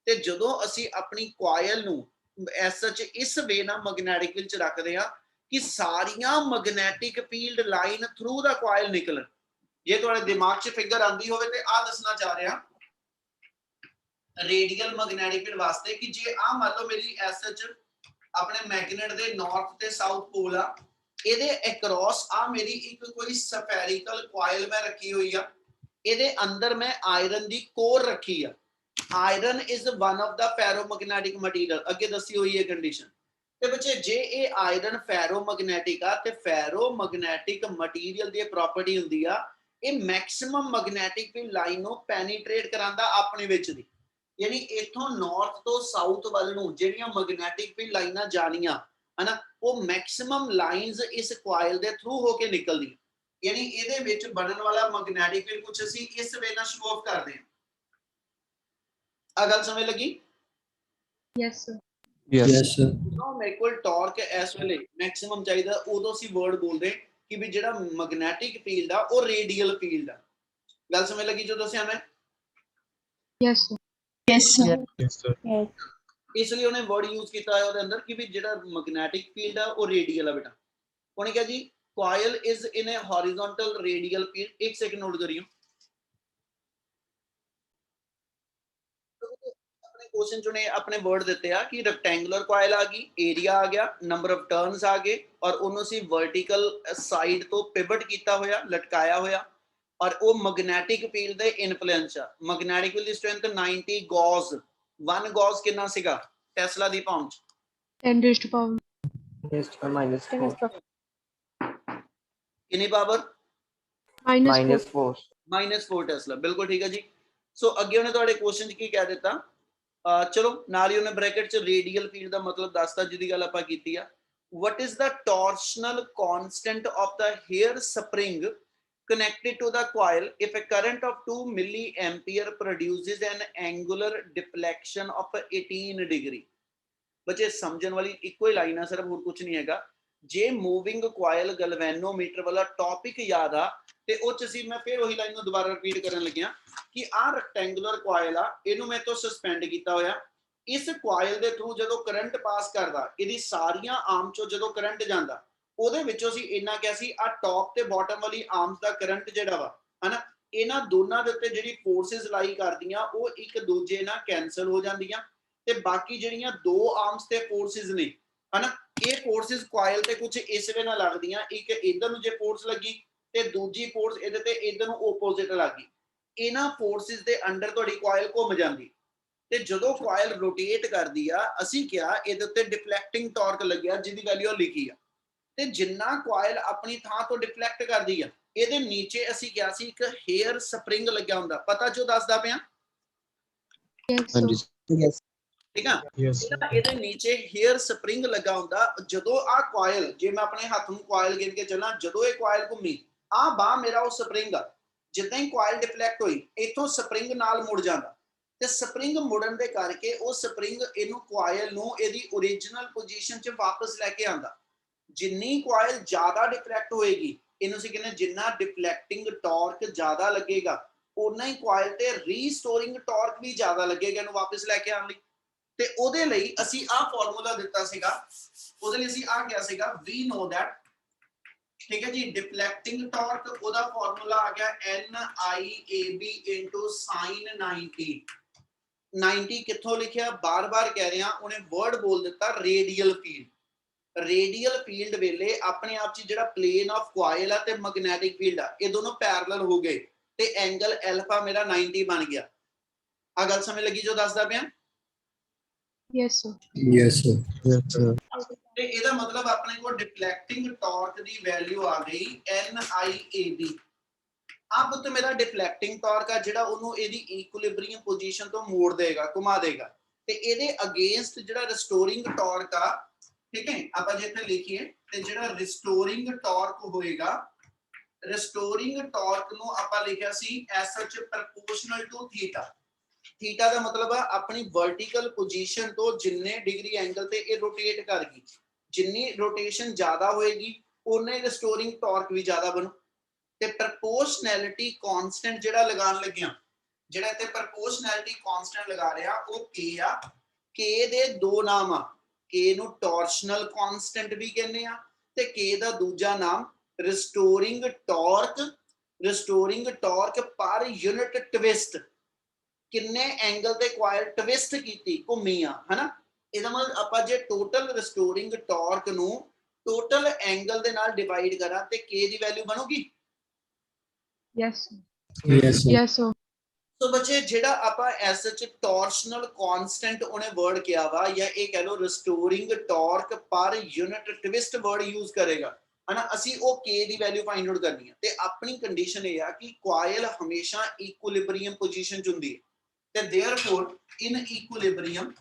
ਤੇ ਜਦੋਂ ਅਸੀਂ ਆਪਣੀ ਕੋਇਲ ਨੂੰ ਐਸ ਸੱਚ ਇਸ ਵੇ ਨਾਲ ਮੈਗਨੈਟਿਕ ਫੀਲਡ ਚ ਰੱਖਦੇ ਆ ਕਿ ਸਾਰੀਆਂ ਮੈਗਨੈਟਿਕ ਫੀਲਡ ਲਾਈਨ ਥਰੂ ਦਾ ਕੋਇਲ ਨਿਕਲਣ ਜੇ ਤੁਹਾਡੇ ਦਿਮਾਗ 'ਚ ਫਿਗਰ ਆਂਦੀ ਹੋਵੇ ਤੇ ਆ ਦੱਸਣਾ ਚਾਹ ਰਿਹਾ ਰੇਡੀਅਲ ਮੈਗਨੈਟਿਕ ਫੀਲਡ ਵਾਸਤੇ ਕਿ ਜੇ ਆ ਮੰਨ ਲਓ ਮੇਰੀ ਐਸ ਸੱਚ ਆਪਣੇ ਮੈਗਨੇਟ ਦੇ ਨਾਰਥ ਤੇ ਸਾਊਥ ਪੋਲ ਆ ਇਹਦੇ ਅਕ੍ਰੋਸ ਆ ਮੇਰੀ ਇੱਕ ਕੋਈ ਸਫੈਰਿਕਲ ਕੋਇਲ ਮੈਂ ਰੱਖੀ ਹੋਈ ਆ ਇਹਦੇ ਅੰਦਰ ਮੈਂ ਆਇਰਨ ਦੀ ਕੋਰ ਰੱਖੀ ਆ iron is one of the ferromagnetic material ਅੱਗੇ ਦੱਸੀ ਹੋਈ ਹੈ ਕੰਡੀਸ਼ਨ ਤੇ ਬੱਚੇ ਜੇ ਇਹ ਆਇਰਨ ਫੈਰੋਮੈਗਨੈਟਿਕ ਆ ਤੇ ਫੈਰੋਮੈਗਨੈਟਿਕ ਮਟੀਰੀਅਲ ਦੀ ਪ੍ਰੋਪਰਟੀ ਹੁੰਦੀ ਆ ਇਹ ਮੈਕਸਿਮਮ ਮੈਗਨੈਟਿਕ ਫੀਲਡ ਲਾਈਨ ਨੂੰ ਪੈਨੀਟ੍ਰੇਟ ਕਰਾਂਦਾ ਆਪਣੇ ਵਿੱਚ ਦੀ यानी इथों नॉर्थ तो साउथ वाल नूं जिहड़ियां मैग्नेटिक फील्ड लाइनां जानियां है ना, वो मैक्सिमम लाइनस इस कॉइल दे थ्रू होके निकलदी, यानी इहदे विच बनन वाला मैग्नेटिक फील्ड कुछ असीं इस वे नाल शो ऑफ करदे हां। आ गल समझ लगी? Yes, sir. Yes. Yes, sir. ਜਦੋਂ ਮੇਰੇ ਕੋਲ ਟਾਰਕ ਇਸ ਵੇਲੇ ਮੈਕਸਿਮਮ ਚਾਹੀਦਾ, ਉਦੋਂ ਅਸੀਂ ਵਰਡ ਬੋਲਦੇ ਕਿ ਵੀ ਜਿਹੜਾ ਮੈਗਨੈਟਿਕ ਫੀਲਡ ਆ ਉਹ ਰੇਡੀਅਲ ਫੀਲਡ ਆ। ਗੱਲ ਸਮਝ ਲੱਗੀ ਜੋ ਦੱਸਿਆ ਮੈਂ? Yes, sir. Yes, sir. Yes, sir. Yes. ਇਸ ਲਈ ਉਹਨੇ ਵਰਡ ਯੂਜ਼ ਕੀਤਾ ਹੈ ਉਹਦੇ ਅੰਦਰ ਕਿ ਵੀ ਜਿਹੜਾ ਮੈਗਨੈਟਿਕ ਫੀਲਡ ਆ ਉਹ ਰੇਡੀਅਲ ਆ ਬੇਟਾ। ਉਹਨੇ ਕਿਹਾ ਜੀ coil is in a horizontal radial field, एक सेकंड नोट करियो। अपने क्वेश्चन चुने अपने वर्ड देते हैं कि रेक्टेंगुलर कॉइल आ गई, एरिया आ गया, नंबर ऑफ टर्न्स आ गए और उन्होंने सी वर्टिकल साइड तो पिवट किया होया, लटकाया होया और वो मैग्नेटिक फील्ड दे इन्फ्लुएंस आ। मैग्नेटिक फील्ड दी स्ट्रेंथ 90 गॉस, 1 गॉस कितना सीगा टेस्ला दी पाउंड? 10 raised to power. -4 कितनी पावर? -4 -4 टेस्ला, बिल्कुल ठीक है जी। सो अगे उन्हें तुहाडे क्वेश्चन च की कह दिता, चलो नाल ही उन्हें ब्रैकेट च रेडियल फील्ड का मतलब दसता जिहदी गल आपां कीती आ। What is the torsional constant of the hair spring connected to the coil if a current of 2 milliampere produces an angular deflection of 18 degree? बच्चे समझण वाली इको ही लाइन है, सिर्फ होर कुछ नहीं हैगा। जे मूविंग कॉइल गैल्वेनोमीटर वाला टॉपिक याद आ ते ओ च सी मैं फिर वही लाइन दोबारा रिपीट करन लग्या कि आ रेक्टेंगुलर कॉइल आ, इनू मैं तो सस्पेंड कीता होया। इस कॉइल दे थ्रू जदों करंट पास करदा, इहदी सारियां आर्म चों जदों करंट जांदा, ਉਹਦੇ ਵਿੱਚੋਂ ਅਸੀਂ ਇੰਨਾ ਕਿਹਾ ਸੀ ਆ ਟੌਪ ਤੇ ਬਾਟਮ ਵਾਲੀ ਆਰਮਸ ਦਾ ਕਰੰਟ ਜਿਹੜਾ ਵਾ ਹਨਾ, ਇਹਨਾਂ ਦੋਨਾਂ ਦੇ ਉੱਤੇ ਜਿਹੜੀ ਫੋਰਸਿਸ ਲਾਈ ਕਰਦੀਆਂ ਉਹ ਇੱਕ ਦੂਜੇ ਨਾਲ ਕੈਨਸਲ ਹੋ ਜਾਂਦੀਆਂ ਤੇ ਬਾਕੀ ਜਿਹੜੀਆਂ ਦੋ ਆਰਮਸ ਤੇ ਫੋਰਸਿਸ ਨੇ ਹਨਾ, ਇਹ ਫੋਰਸਿਸ ਕੋਇਲ ਤੇ ਕੁਝ ਇਸ ਵੇ ਨਾਲ ਲੱਗਦੀਆਂ, ਇੱਕ ਇਧਰ ਨੂੰ ਜੇ ਫੋਰਸ ਲੱਗੀ ਤੇ ਦੂਜੀ ਫੋਰਸ ਇਹਦੇ ਤੇ ਇਧਰ ਨੂੰ ਆਪੋਜ਼ਿਟ ਲੱਗੀ, ਇਹਨਾਂ ਫੋਰਸਿਸ ਦੇ ਅੰਡਰ ਤੁਹਾਡੀ ਕੋਇਲ ਘੁੰਮ ਜਾਂਦੀ ਤੇ ਜਦੋਂ ਕੋਇਲ ਰੋਟੇਟ ਕਰਦੀ ਆ ਅਸੀਂ ਕਿਹਾ ਇਹਦੇ ਉੱਤੇ ਡਿਫਲੈਕਟਿੰਗ ਟਾਰਕ ਲੱਗਿਆ ਜਿਹਦੀ ਵੈਲਿਊ ਲਿਖੀ ਆ ਤੇ ਜਿੰਨਾ ਕੋਇਲ ਆਪਣੀ ਥਾਂ ਤੋਂ ਡਿਫਲੈਕਟ ਕਰਦੀ ਆ ਇਹਦੇ ਨੀਚੇ ਅਸੀਂ ਕਿਹਾ ਸੀ ਇੱਕ ਹੇਅਰ ਸਪਰਿੰਗ ਲੱਗਿਆ ਹੁੰਦਾ, ਪਤਾ ਜੋ ਦੱਸਦਾ ਪਿਆ? Yes, ਹਾਂਜੀ sir. yes. ਠੀਕ ਆ, ਇਹਦੇ ਨੀਚੇ ਹੇਅਰ ਸਪਰਿੰਗ ਲੱਗਾ ਹੁੰਦਾ। ਜਦੋਂ ਆ ਕੋਇਲ, ਜੇ ਮੈਂ ਆਪਣੇ ਹੱਥ ਨੂੰ ਕੋਇਲ ਗਿਣ ਕੇ ਚੱਲਾਂ, ਜਦੋਂ ਇਹ ਕੋਇਲ ਘੁੰਮੀ ਆ ਬਾਹ ਮੇਰਾ ਉਹ ਸਪਰਿੰਗ ਆ, ਜਿੱਦਾਂ ਹੀ ਕੋਇਲ ਡਿਫਲੈਕਟ ਹੋਈ ਇਥੋਂ ਸਪਰਿੰਗ ਨਾਲ ਮੁੜ ਜਾਂਦਾ ਤੇ ਸਪਰਿੰਗ ਮੁੜਨ ਦੇ ਕਰਕੇ ਉਹ ਸਪਰਿੰਗ ਇਹਨੂੰ ਕੋਇਲ ਨੂੰ ਇਹਦੀ ओरिजिनल ਪੋਜੀਸ਼ਨ 'ਚ ਵਾਪਸ ਲੈ ਕੇ ਆਂਦਾ। ਜਿੰਨੀ ਕੋਇਲ ਜ਼ਿਆਦਾ ਡਿਫਲੈਕਟ ਹੋਏਗੀ, ਇਹਨੂੰ ਅਸੀਂ ਕਹਿੰਦੇ ਜਿੰਨਾ ਡਿਫਲੈਕਟਿੰਗ ਟਾਰਕ ਜ਼ਿਆਦਾ ਲੱਗੇਗਾ ਉਨਾ ਹੀ ਕੋਇਲ ਤੇ ਰੀਸਟੋਰਿੰਗ ਟਾਰਕ ਵੀ ਜ਼ਿਆਦਾ ਲੱਗੇਗਾ ਇਹਨੂੰ ਵਾਪਸ ਲੈ ਕੇ ਆਉਣ ਲਈ। ਤੇ ਉਹਦੇ ਲਈ ਅਸੀਂ ਆਹ ਫਾਰਮੂਲਾ ਦਿੱਤਾ ਸੀਗਾ, ਉਹਦੇ ਲਈ ਅਸੀਂ ਆਹ ਕਿਹਾ ਸੀਗਾ ਵੀ ਨੋ ਦੈਟ, ਠੀਕ ਹੈ ਜੀ, ਡਿਫਲੈਕਟਿੰਗ ਟਾਰਕ ਉਹਦਾ ਫਾਰਮੂਲਾ ਆ ਗਿਆ NIAB sin 90। 90 ਕਿੱਥੋਂ ਲਿਖਿਆ? ਬਾਰ-ਬਾਰ ਕਹਿ ਰਿਹਾ, ਉਹਨੇ ਵਰਡ ਬੋਲ ਦਿੱਤਾ ਰੇਡੀਅਲ ਫੀਲਡ। रेडियल फील्ड वेले अपने आप च जिहड़ा प्लेन ऑफ कॉइल है ते मैग्नेटिक फील्ड है ये दोनों पैरेलल हो गए ते एंगल अल्फा मेरा 90 बन गया। आ गल समझ लगी जो दसदा पिया? Yes, sir. Yes, sir. Yes, sir. ते ਇਹਦਾ मतलब अपने को डिफ्लेक्टिंग टॉर्क दी वैल्यू आ गई NIAB। अब तो मेरा डिफ्लेक्टिंग टॉर्क है जिहड़ा ਉਹਨੂੰ ਇਹਦੀ इक्विलिब्रियम पोजीशन तो मोड़ देगा, घुमा देगा ते ਇਹਦੇ अगेंस्ट जिहड़ा रिस्टोरिंग टॉर्क आ, ठीक है, आप जे इत्थे लिखिए ते जिहड़ा रिस्टोरिंग टॉर्क होएगा, रिस्टोरिंग टॉर्क नु आपां लिखिया सी as such proportional to theta. Theta दा मतलब है अपनी वर्टिकल पोजीशन तो जिन्ने डिग्री एंगल ते ये रोटेट कर गई, जिन्नी रोटेशन ज्यादा होएगी उन्ने रिस्टोरिंग टॉर्क भी ज्यादा बनू ते प्रोपोर्शनैलिटी कांस्टेंट जिहड़ा लगान लगिया, जिहड़ा इत्थे प्रोपोर्शनैलिटी कांस्टेंट लगा रहा वो के आ, के दे दो नाम आ, के नु टॉर्शनल कांस्टेंट भी कहने आ ते के दा दूजा नाम restoring torque. Restoring torque per unit twist, किन्ने एंगल ते कॉइल ट्विस्ट कीती घुमी आ, है ना, ਇਹਦਾ ਮਤਲਬ ਆਪਾਂ ਜੇ ਟੋਟਲ ਰਿਸਟੋਰਿੰਗ ਟਾਰਕ ਨੂੰ ਟੋਟਲ ਐਂਗਲ ਦੇ ਨਾਲ ਡਿਵਾਈਡ ਕਰਾਂ ਤੇ k ਦੀ ਵੈਲਿਊ ਬਣੂਗੀ? Yes, sir. Yes, sir. Yes, sir. तो बच्चे जेड़ा आपा एस एच टॉर्शनल कांस्टेंट उन्हें वर्ड किया वा या ये कह लो restoring torque per unit twist word use करेगा, है ना, ਅਸੀਂ ਉਹ k ਦੀ ਵੈਲਿਊ ਫਾਈंड ਆਊਟ ਕਰਨੀ ਹੈ ਤੇ ਆਪਣੀ ਕੰਡੀਸ਼ਨ ਇਹ ਆ ਕਿ ਕੋਇਲ ਹਮੇਸ਼ਾ ਇਕੁਇਲਿਬਰੀਅਮ ਪੋਜੀਸ਼ਨ ਚ ਹੁੰਦੀ ਹੈ। ਤੇ therefore in equilibrium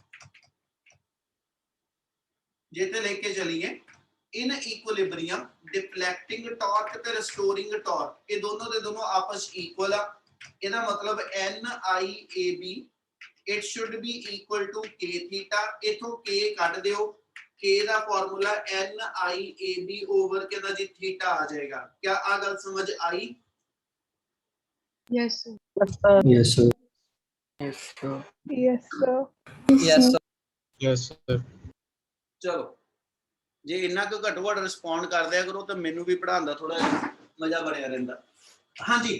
ਜੇ ਤੇ ਲੈ ਕੇ ਚਲੀਏ in equilibrium deflecting torque ਤੇ restoring torque ਇਹ ਦੋਨੋਂ ਦੇ ਦੋਨੋਂ ਆਪਸ ਇਕੁਅਲ ਆ ਇਹਦਾ ਮਤਲਬ NIAB it should be equal to k theta ਇਥੋਂ k ਕੱਢ ਦਿਓ k ਦਾ ਫਾਰਮੂਲਾ NIAB over ਕਿਹਦਾ ਜੀ ਥੀਟਾ ਆ ਜਾਏਗਾ ਕੀ ਆ ਗੱਲ ਸਮਝ ਆਈ Yes, sir. Yes, sir. Yes, sir. Yes, sir. Yes, sir. Yes, sir. ਚਲੋ ਜੇ ਇੰਨਾ ਕੁ ਘੱਟੋ ਘੱਟ ਰਿਸਪੌਂਡ ਕਰ ਦਿਆ ਕਰੋ ਤਾਂ ਮੈਨੂੰ ਵੀ ਪੜਾਉਣ ਦਾ ਥੋੜਾ ਮਜ਼ਾ ਬਣਿਆ ਰਹਿੰਦਾ ਹਾਂਜੀ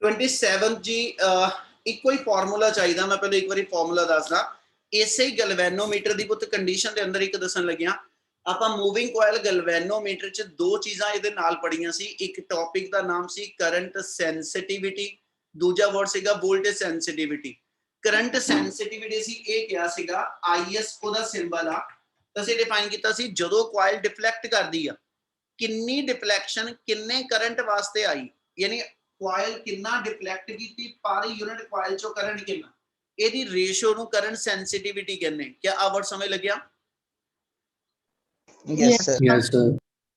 27 ਜੀ ਇੱਕੋ ਹੀ ਫਾਰਮੂਲਾ ਚਾਹੀਦਾ ਮੈਂ ਪਹਿਲਾਂ ਇੱਕ ਵਾਰੀ ਫਾਰਮੂਲਾ ਦੱਸਦਾ ਇਸੇ ਹੀ ਗੈਲਵੈਨੋਮੀਟਰ ਦੀ ਪੁੱਤ ਕੰਡੀਸ਼ਨ ਦੇ ਅੰਦਰ ਇੱਕ ਦੱਸਣ ਲੱਗਿਆ ਆਪਾਂ ਮੂਵਿੰਗ ਕੋਇਲ ਗੈਲਵੈਨੋਮੀਟਰ ਚ ਦੋ ਚੀਜ਼ਾਂ ਇਹਦੇ ਨਾਲ ਪੜੀਆਂ ਸੀ ਇੱਕ ਟੌਪਿਕ ਦਾ ਨਾਮ ਸੀ ਕਰੰਟ ਸੈਂਸਿਟੀਵਿਟੀ ਦੂਜਾ ਵਰਡ ਸੀਗਾ ਵੋਲਟੇਜ ਸੈਂਸਿਟੀਵਿਟੀ ਕਰੰਟ ਸੈਂਸਿਟੀਵਿਟੀ ਸੀ ਇਹ ਕਿਹਾ ਸੀਗਾ IS ਉਹਦਾ ਸਿੰਬਲ ਆ ਅਸੀਂ ਡਿਫਾਈਨ ਕੀਤਾ ਸੀ ਜਦੋਂ ਕੋਇਲ ਡਿਫਲੈਕਟ ਕਰਦੀ ਆ ਕਿੰਨੀ ਡਿਫਲੈਕਸ਼ਨ ਕਿੰਨੇ ਕਰੰਟ ਵਾਸਤੇ ਆਈ ਯਾਨੀ ਕੋਇਲ ਕਿੰਨਾ ਡਿਫਲੈਕਟ ਕੀਤੀ ਪਰ ਯੂਨਿਟ ਕੋਇਲ ਚੋਂ ਕਰੰਟ ਕਿੰਨਾ ਇਹਦੀ ਰੇਸ਼ੋ ਨੂੰ ਕਰੰਟ ਸੈਂਸਿਟੀਵਿਟੀ ਕਹਿੰਦੇ ਕੀ ਆ ਵਰਡ ਸਮਝ ਲੱਗਿਆ Yes, sir. Yes, sir.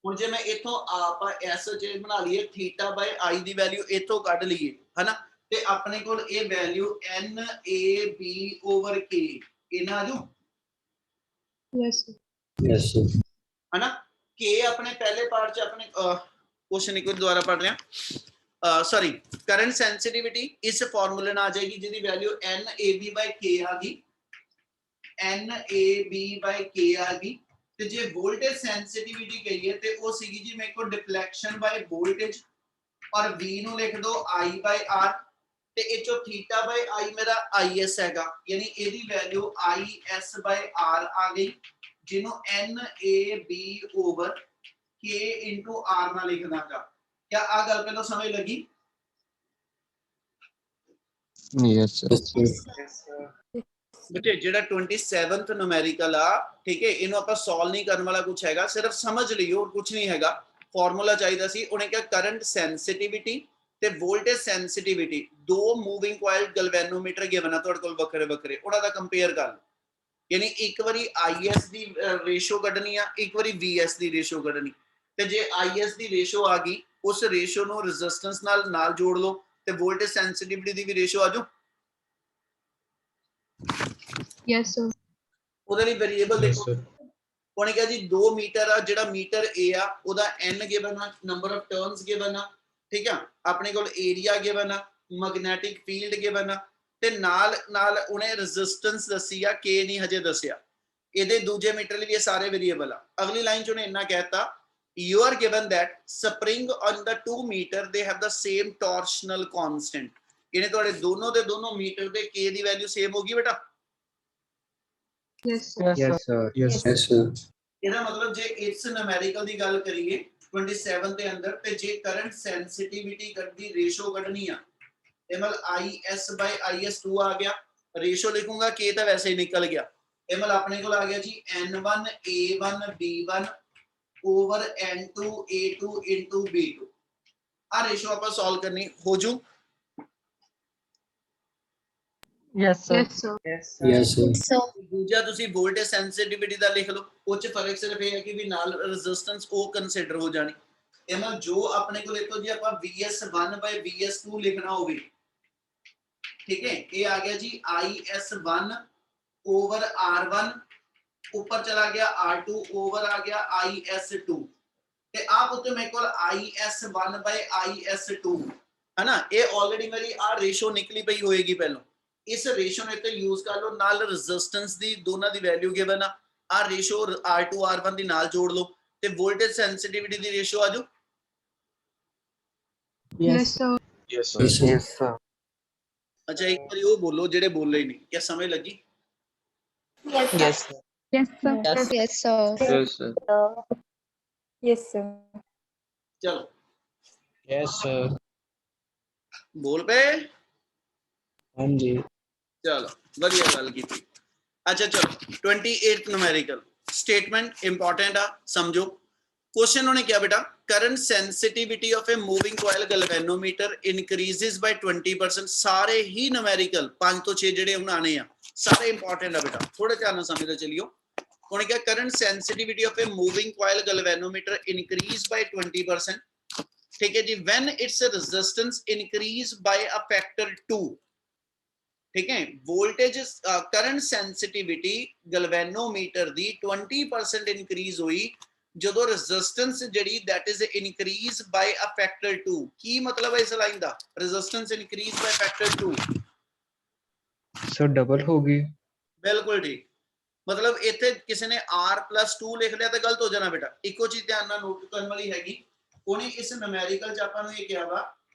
ਹੁਣ ਜੇ ਮੈਂ ਇਥੋਂ ਆਪਾਂ ਐਸ ਜੇ ਬਣਾ ਲਈਏ theta by I the value ਇਥੋਂ ਕੱਢ ਲਈਏ ਹਨਾ ਤੇ ਆਪਣੇ ਕੋਲ ਇਹ ਵੈਲਿਊ NAB over K ਇਹਨਾਂ ਜੋ Yes, sir. Yes, sir. ਹਨਾ K ਆਪਣੇ ਪਹਿਲੇ ਪਾਰਟ ਚ ਆਪਣੇ ਕੁਐਸਚਨ ਇੱਕ ਵਾਰ ਦੁਬਾਰਾ ਪੜ ਰਿਹਾ ਸੌਰੀ ਕਰੰਟ ਸੈਂਸਿਟੀਵਿਟੀ ਇਸ ਫਾਰਮੂਲੇ ਨਾਲ ਆ ਜਾਏਗੀ ਜਿਹਦੀ ਵੈਲਿਊ NAB by K ਆ ਗਈ NAB by K ਆ ਗਈ ਤੇ ਜੇ ਵੋਲਟੇਜ ਸੈਂਸਿਟੀਵਿਟੀ ਕਹੀਏ ਤੇ ਉਹ ਸੀਗੀ ਜੀ ਮੇਰੇ ਕੋਲ ਡਿਫਲੈਕਸ਼ਨ ਬਾਈ ਵੋਲਟੇਜ ਔਰ V ਨੂੰ ਲਿਖ ਦੋ I by R ਤੇ ਇਹ ਚੋਂ ਥੀਟਾ ਬਾਈ I ਮੇਰਾ IS ਹੈਗਾ ਯਾਨੀ ਇਹਦੀ ਵੈਲਿਊ IS by R ਆ ਗਈ ਜਿਹਨੂੰ NAB over K into R ਨਾਲ ਲਿਖ ਦਾਂਗਾ क्या आ गल पहले समझ लगी Yes, sir. Yes, sir. बेटे जेड़ा 27th न्यूमेरिकल आ ठीक है इनो ਆਪਾਂ ਸੋल्व नहीं करने वाला कुछ हैगा सिर्फ समझ लियो और कुछ नहीं हैगा फार्मूला चाहिदा सी ਉਹਨੇ ਕਿਹਾ करंट सेंसिटिविटी ਤੇ वोल्टेज सेंसिटिविटी दो मूविंग कॉइल गैल्वेनोमीटर गिवन ਆ ਤੁਹਾਡੇ ਕੋਲ ਵੱਖਰੇ ਵੱਖਰੇ ਉਹਨਾਂ ਦਾ ਕੰਪੇਅਰ ਕਰ ਯਾਨੀ ਇੱਕ ਵਾਰੀ IS ਦੀ ਰੇਸ਼ੋ ਕੱਢਣੀ ਆ ਇੱਕ ਵਾਰੀ VS ਦੀ ਰੇਸ਼ੋ ਕੱਢਣੀ ਤੇ ਜੇ IS ਦੀ ਰੇਸ਼ੋ ਆ ਗਈ ਉਸ ਰੇਸ਼ੋ ਨੂੰ ਰੈਜ਼ਿਸਟੈਂਸ ਨਾਲ ਜੋੜ ਲਓ ਤੇ ਵੋਲਟੇਜ ਸੈਂਸਿਟੀਵਿਟੀ ਦੀ ਵੀ ਰੇਸ਼ੋ ਆਜੋ Yes, sir. ਉਹਦੇ ਲਈ ਵੇਰੀਏਬਲ Yes, ਦੇਖੋ sir. ਉਹਨੇ ਕਿਹਾ ਜੀ 2 ਮੀਟਰ ਆ ਜਿਹੜਾ ਮੀਟਰ A ਆ ਉਹਦਾ n ਗਿਵਨ ਆ ਨੰਬਰ ਆਫ ਟਰਨਸ ਗਿਵਨ ਆ ਠੀਕ ਆ ਆਪਣੇ ਕੋਲ ਏਰੀਆ ਗਿਵਨ ਆ ਮੈਗਨੈਟਿਕ ਫੀਲਡ ਗਿਵਨ ਆ ਤੇ ਨਾਲ ਉਹਨੇ ਰੈਜ਼ਿਸਟੈਂਸ ਦੱਸੀ ਆ K ਨਹੀਂ ਹਜੇ ਦੱਸਿਆ ਇਹਦੇ ਦੂਜੇ ਮੀਟਰ ਲਈ ਵੀ ਇਹ ਸਾਰੇ ਵੇਰੀਏਬਲ ਆ ਅਗਲੀ ਲਾਈਨ ਚ ਉਹਨੇ ਇੰਨਾ ਕਹਿਤਾ you are given that spring on the 2 meter they have the same torsional constant ਇਹਨੇ ਤੁਹਾਡੇ ਦੋਨੋਂ ਦੇ ਦੋਨੋਂ ਮੀਟਰ ਦੇ K ਦੀ ਵੈਲਿਊ ਸੇਮ ਹੋਗੀ ਬੇਟਾ Yes, sir. Yes, sir. Yes, Yes, sir. ਇਹਦਾ ਮਤਲਬ ਜੇ ਇਸ ਨੂਮੈਰਿਕਲ ਦੀ ਗੱਲ ਕਰੀਏ 27 ਦੇ ਅੰਦਰ ਤੇ ਜੇ ਕਰੰਟ ਸੈਂਸਿਟੀਵਿਟੀ ਦੀ ਰੇਸ਼ੋ ਕੱਢਣੀ ਆ ਇਹ ਮਤਲਬ IS by IS2 ਆ ਗਿਆ ਰੇਸ਼ੋ ਲਿਖੂੰਗਾ K ਤਾਂ ਵੈਸੇ ਹੀ ਨਿਕਲ ਗਿਆ ਇਹ ਮਤਲਬ ਆਪਣੇ ਕੋਲ ਆ ਗਿਆ ਜੀ N1 A1 B1 over N2 A2 into B2 ਆ ਰੇਸ਼ੋ ਆਪਾਂ ਸੋਲਵ ਕਰਨੀ ਹੋ ਜੂ Yes, sir. Yes, sir. Yes, sir. ਦੂਜਾ ਤੁਸੀਂ ਵੋਲਟੇਜ ਸੈਂਸਿਟੀਵਿਟੀ ਦਾ ਲਿਖ ਲਓ ਉਹ ਚ ਫਰਕ ਸਿਰਫ ਇਹ ਹੈ ਕਿ ਵੀ ਨਾਲ ਰੈਜ਼ਿਸਟੈਂਸ ਉਹ ਕੰਸੀਡਰ ਹੋ ਜਾਣੀ ਇਹ ਮਤਲਬ ਜੋ ਆਪਣੇ ਕੋਲ ਇਤੋਂ ਜੀ ਆਪਾਂ VS1 by VS2 ਲਿਖਣਾ ਹੋਵੇ ਠੀਕ ਹੈ ਇਹ ਆ ਗਿਆ ਜੀ IS1 over R1 ऊपर चला गया R2 ओवर आ गया IS2 ਤੇ ਆਪ ਉੱਤੇ ਮੇਰੇ ਕੋਲ IS1 by IS2 ਹੈ ਨਾ ਇਹ ਆਲਰੇਡੀ ਮੇਰੀ ਆ ਰੇਸ਼ੋ ਨਿਕਲੀ ਪਈ ਹੋਏਗੀ ਪਹਿਲਾਂ ਇਸ ਰੇਸ਼ੋ ਨੂੰ ਇੱਥੇ ਯੂਜ਼ ਕਰ ਲਓ ਨਾਲ ਰੈਜ਼ਿਸਟੈਂਸ ਦੀ ਦੋਨਾਂ ਦੀ ਵੈਲਿਊ ਗਿਵਨ ਆ ਰੇਸ਼ੋ R2 R1 ਦੀ ਨਾਲ ਜੋੜ ਲਓ ਤੇ ਵੋਲਟੇਜ ਸੈਂਸਿਟੀਵਿਟੀ ਦੀ ਰੇਸ਼ੋ ਆਜੋ Yes, sir. yes, sir. Yes, sir. Yes, sir. ਅੱਛਾ ਇੱਕ ਵਾਰੀ ਉਹ ਬੋਲੋ ਜਿਹੜੇ ਬੋਲੇ ਹੀ ਨਹੀਂ ਕੀ ਸਮਝ ਲੱਗੀ Yes, sir. Yes, sir. Yes. Yes, sir. Yes, sir. Yes, sir. ਚਲੋ Yes, sir. ਬੋਲ ਪਏ ਹਾਂਜੀ ਚਲੋ ਵਧੀਆ ਗੱਲ ਕੀਤੀ ਅੱਛਾ ਚਲੋ 28th numerical statement important ਆ ਸਮਝੋ क्वेश्चन उन्होंने क्या बेटा, current sensitivity of A moving coil galvanometer increases by 20%। सारे ही न्यूमेरिकल 5 तो 6 ਜਿਹੜੇ ਹੁਣ ਆਣੇ ਆ ਸਾਰੇ ਇੰਪੋਰਟੈਂਟ ਆ ਬੇਟਾ, ਥੋੜੇ ਧਿਆਨ ਨਾਲ ਸਮਝਦੇ ਚਲਿਓ। ਉਹਨੇ ਕਿਹਾ current sensitivity of a moving coil galvanometer increase by 20%। ठीक है जी, when it's resistance increase by a factor 2। ठीक है, वोल्टेज करंट सेंसिटिविटी गैल्वेनोमीटर दी 20% इंक्रीज हुई ਜਦੋਂ ਰੈਜ਼ਿਸਟੈਂਸ ਜਿਹੜੀ that is increase by a factor 2। ਕੀ ਮਤਲਬ ਹੈ ਇਸ line the, resistance increase by factor 2। Sir double ਹੋ ਗਈ। ਬਿਲਕੁਲ ਠੀਕ, ਮਤਲਬ ਇੱਥੇ ਕਿਸੇ ਨੇ r+2 ਲਿਖ ਲਿਆ ਤਾਂ ਗਲਤ ਹੋ ਜਾਣਾ ਬੇਟਾ। ਇੱਕੋ ਚੀਜ਼ ਧਿਆਨ ਨਾਲ ਨੋਟ ਕਰਨ ਵਾਲੀ ਹੈਗੀ, ਉਹਨੇ ਇਸ ਨਿਊਮੈਰੀਕਲ ਚ ਆਪਾਂ ਨੂੰ ਇਹ ਕਿਹਾ ਵਾ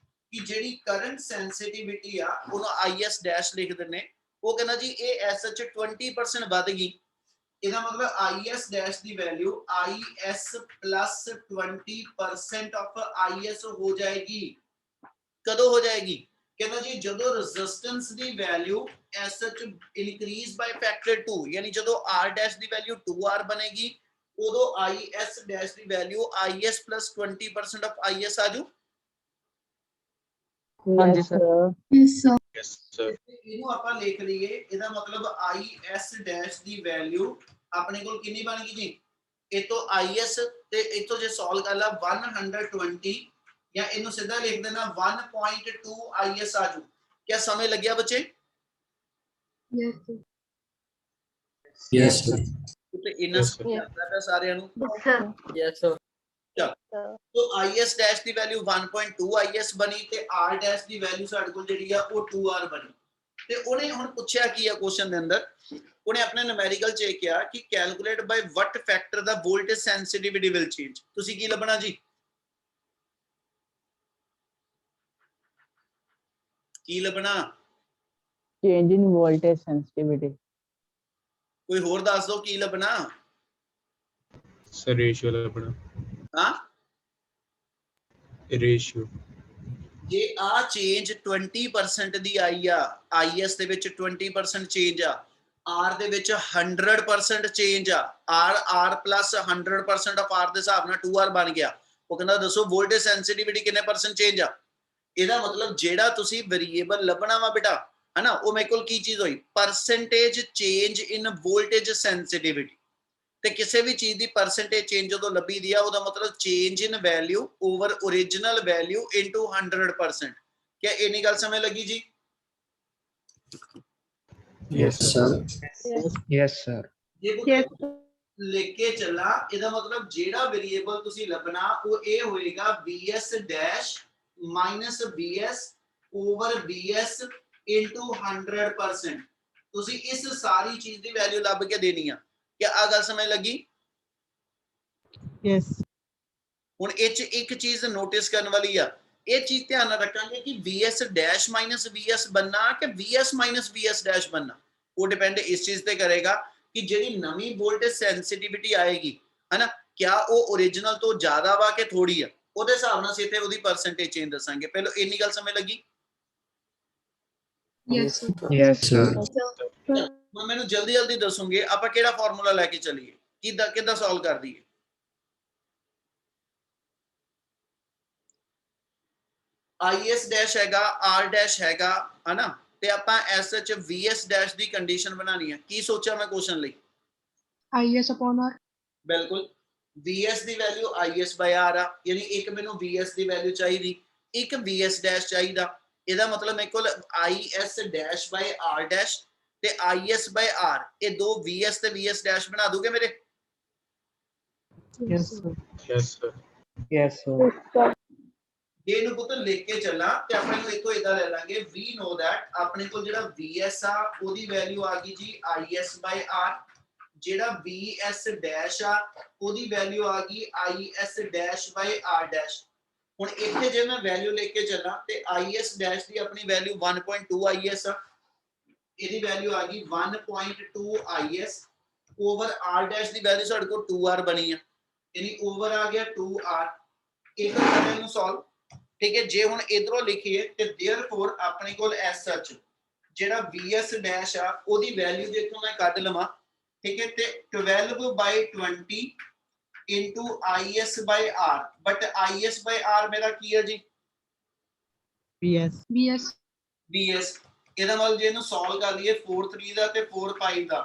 ਕਿ ਜਿਹੜੀ ਕਰੰਟ ਸੈਂਸਿਟੀਵਿਟੀ ਆ ਉਹਨੂੰ IS ਡੈਸ਼ ਲਿਖ ਦਿੰਨੇ। ਉਹ ਕਹਿੰਦਾ ਜੀ ਇਹ ਐਸਐਚ 20% ਵੱਧ ਗਈ, ਇਹਦਾ ਮਤਲਬ IS dash the value IS plus 20% of IS ਹੋ ਜਾਏਗੀ। ਕਦੋਂ ਹੋ ਜਾਏਗੀ, ਕਹਿੰਦਾ ਜੀ ਜਦੋਂ ਰੈਜ਼ਿਸਟੈਂਸ ਦੀ ਵੈਲਿਊ SH ਇਨਕਰੀਜ਼ ਬਾਈ ਫੈਕਟਰ 2, ਯਾਨੀ ਜਦੋਂ R ਡੈਸ਼ ਦੀ ਵੈਲਿਊ 2R ਬਣੇਗੀ ਉਦੋਂ IS dash the value IS plus 20% of IS ਆ ਜੂ। ਹਾਂਜੀ sir. Yes, sir. Yes, sir. ਇਹਨੂੰ ਆਪਾਂ ਲਿਖ ਲਈਏ, ਇਹਦਾ ਮਤਲਬ IS ਡੈਸ਼ ਦੀ ਵੈਲਿਊ ਆਪਣੇ ਕੋਲ ਕਿੰਨੀ ਬਣ ਗਈ ਜੀ, ਇਹ ਤੋਂ IS ਤੇ ਇਹ ਤੋਂ ਜੇ ਸੋਲਵ ਕਰ ਲਾ 120 ਜਾਂ ਇਹਨੂੰ ਸਿੱਧਾ ਲਿਖ ਦੇਣਾ 1.2 IS ਆ ਜੂ। क्या समय लग गया बच्चे? Yes, sir. Yes, sir. तो इनस Yes, sir. आता है सारे अनु। Yes, sir. तो IS dash the value 1.2 IS ਬਣੀ ਤੇ R ਡੈਸ਼ ਦੀ ਵੈਲਿਊ ਸਾਡੇ ਕੋਲ ਜਿਹੜੀ ਆ ਉਹ 2R ਬਣੀ। ਤੇ ਉਹਨੇ ਹੁਣ ਪੁੱਛਿਆ ਕੀ ਆ ਕੁਐਸਚਨ ਦੇ ਅੰਦਰ, ਉਹਨੇ ਆਪਣੇ ਨਿਊਮੈਰੀਕਲ ਚ ਇਹ ਕਿਹਾ ਕਿ calculate by what factor the voltage sensitivity will change. ਤੁਸੀਂ ਕੀ ਲੱਭਣਾ ਜੀ, ਕੀ ਲੱਭਣਾ? Change in voltage sensitivity. ਕੋਈ ਹੋਰ ਦੱਸ ਦਿਓ ਕੀ ਲੱਭਣਾ? Sir, ratio ਲੱਭਣਾ। ਹਾਂ, Ratio। ਜੇ ਆ ਚੇਂਜ 20% ਦੀ ਆਈ ਆ, IS ਦੇ ਵਿੱਚ 20% ਚੇਂਜ ਆ, R ਦੇ ਵਿੱਚ 100% ਚੇਂਜ ਆ, R plus 100% of R ਦੇ ਹਿਸਾਬ ਨਾਲ 2R ਬਣ ਗਿਆ। ਉਹ ਕਹਿੰਦਾ ਦੱਸੋ ਵੋਲਟੇਜ ਸੈਂਸਿਟੀਵਿਟੀ ਕਿੰਨੇ % ਚੇਂਜ ਆ। ਇਹਦਾ ਮਤਲਬ ਜਿਹੜਾ ਤੁਸੀਂ ਵੇਰੀਏਬਲ ਲੱਭਣਾ ਵਾ ਬੇਟਾ, ਹਨਾ, ਉਹ ਮੇਰੇ ਕੋਲ ਕੀ ਚੀਜ਼ ਹੋਈ, percentage change in voltage sensitivity. ਤੇ ਕਿਸੇ ਵੀ ਚੀਜ਼ ਦੀ ਪਰਸੈਂਟੇਜ ਚੇਂਜ ਜਦੋਂ ਲੱਭੀ ਦੀ ਆ ਉਹਦਾ ਮਤਲਬ ਚੇਂਜ ਇਨ value over original value into 100%। क्या ਇੰਨੀ ਗੱਲ ਸਮਝ ਲੱਗੀ ਜੀ? Yes Sir. Yes sir. ਜੇ ਲਿਖ ਕੇ ਚੱਲਾ, ਇਹਦਾ ਮਤਲਬ ਜਿਹੜਾ ਵੇਰੀਏਬਲ ਤੁਸੀਂ ਲੱਭਣਾ ਉਹ ਇਹ ਹੋਏਗਾ VS dash minus VS over VS into 100%। ਤੁਸੀਂ ਇਸ ਸਾਰੀ ਚੀਜ਼ ਦੀ ਵੈਲਿਊ ਲੱਭ ਕੇ ਦੇਣੀ ਆ। क्या आ गल समझ लगी? ਯੈਸ। ਹੁਣ ਇਹ ਚ ਇੱਕ ਚੀਜ਼ ਨੋਟਿਸ ਕਰਨ ਵਾਲੀ ਆ, ਇਹ ਚੀਜ਼ ਧਿਆਨ ਨਾਲ ਰੱਖਾਂਗੇ ਕਿ VS ਡੈਸ਼ ਮਾਈਨਸ VS बनना ਕਿ VS ਮਾਈਨਸ VS ਡੈਸ਼ बनना, ਉਹ ਡਿਪੈਂਡ ਇਸ ਚੀਜ਼ ਤੇ ਕਰੇਗਾ ਕਿ ਜਿਹੜੀ ਨਵੀਂ ਵੋਲਟੇਜ ਸੈਂਸਿਟੀਵਿਟੀ ਆਏਗੀ, ਹਨਾ, ਕਿਆ ਉਹ ओरिजिनल ਤੋਂ ਜ਼ਿਆਦਾ ਵਾ ਕਿ ਥੋੜੀ ਆ, ਉਹਦੇ ਹਿਸਾਬ ਨਾਲ ਅਸੀਂ ਇੱਥੇ ਉਹਦੀ ਪਰਸੈਂਟੇਜ ਚੇਂਜ ਦੱਸਾਂਗੇ। ਪਹਿਲਾਂ ਇੰਨੀ ਗੱਲ ਸਮਝ ਲੱਗੀ? Yes, sir. Yes sir. ਹੁਣ ਮੈਨੂੰ ਜਲਦੀ ਜਲਦੀ ਦੱਸੋਗੇ ਆਪਾਂ ਕਿਹੜਾ ਫਾਰਮੂਲਾ ਲੈ ਕੇ ਚੱਲੀਏ, ਕਿੱਦਾਂ ਸੋਲਵ ਕਰ ਦਈਏ? IS ਡੈਸ਼ ਹੈਗਾ, R ਡੈਸ਼ ਹੈਗਾ, ਹਨਾ, ਤੇ ਆਪਾਂ SH VS ਡੈਸ਼ ਦੀ ਕੰਡੀਸ਼ਨ ਬਣਾਣੀ ਹੈ। ਕੀ ਸੋਚਿਆ ਮੈਂ ਕੁਐਸਚਨ ਲਈ? IS upon R. ਬਿਲਕੁਲ, VS the value IS by R ਆ, ਯਾਨੀ ਇੱਕ ਮੈਨੂੰ VS ਦੀ ਵੈਲਿਊ ਚਾਹੀਦੀ, ਇੱਕ VS ਡੈਸ਼ ਚਾਹੀਦਾ। ਇਹਦਾ ਮਤਲਬ ਮੇਰੇ ਕੋਲ IS dash by R dash ਤੇ IS by R, ਇਹ ਦੋ VS ਤੇ VS ਡੈਸ਼ ਬਣਾ ਦੋਗੇ ਮੇਰੇ? Yes Yes, sir. Yes sir. ਜੇ ਇਹਨੂੰ ਪੁੱਤ ਲਿਖ ਕੇ ਚੱਲਾਂ ਤੇ ਆਪਾਂ ਨੂੰ ਇੱਕੋ ਇਦਾਂ ਲੈ ਲਾਂਗੇ, we know that ਆਪਣੇ ਕੋਲ ਜਿਹੜਾ VS ਆ ਉਹਦੀ ਵੈਲਿਊ ਆ ਗਈ ਜੀ IS by R, ਜਿਹੜਾ VS ਡੈਸ਼ ਆ ਉਹਦੀ ਵੈਲਿਊ ਆ ਗਈ IS dash by R dash. ਹੁਣ ਇੱਥੇ ਜੇ ਮੈਂ ਵੈਲਿਊ ਲੈ ਕੇ ਚੱਲਾਂ ਤੇ IS ਡੈਸ਼ ਦੀ ਆਪਣੀ ਵੈਲਿਊ 1.2 IS ਆ, ਇਹਦੀ ਵੈਲਿਊ ਆ ਗਈ 1.2 IS over R dash the value ਸਾਡੇ ਕੋਲ 2R ਬਣੀ ਆ, ਯਾਨੀ ਓਵਰ ਆ ਗਿਆ 2R। ਇੱਕ ਤਰ੍ਹਾਂ ਨੂੰ ਸੋਲਵ, ਠੀਕ ਹੈ। ਜੇ ਹੁਣ ਇਧਰੋਂ ਲਿਖੀਏ ਤੇ देयरफॉर ਆਪਣੇ ਕੋਲ SH ਜਿਹੜਾ VS ਡੈਸ਼ ਆ ਉਹਦੀ ਵੈਲਿਊ ਜੇ ਇੱਥੋਂ ਮੈਂ ਕੱਢ ਲਵਾਂ, ਠੀਕ ਹੈ, ਤੇ 12/20 into IS by R, but IS by R मेरा की है जी BS BS. BS। ਇਹਦਾ ਮਤਲਬ ਜੇ ਇਹਨੂੰ ਸੋਲਵ ਕਰ ਲਈਏ 4 3 ਦਾ ਤੇ 4 5 ਦਾ,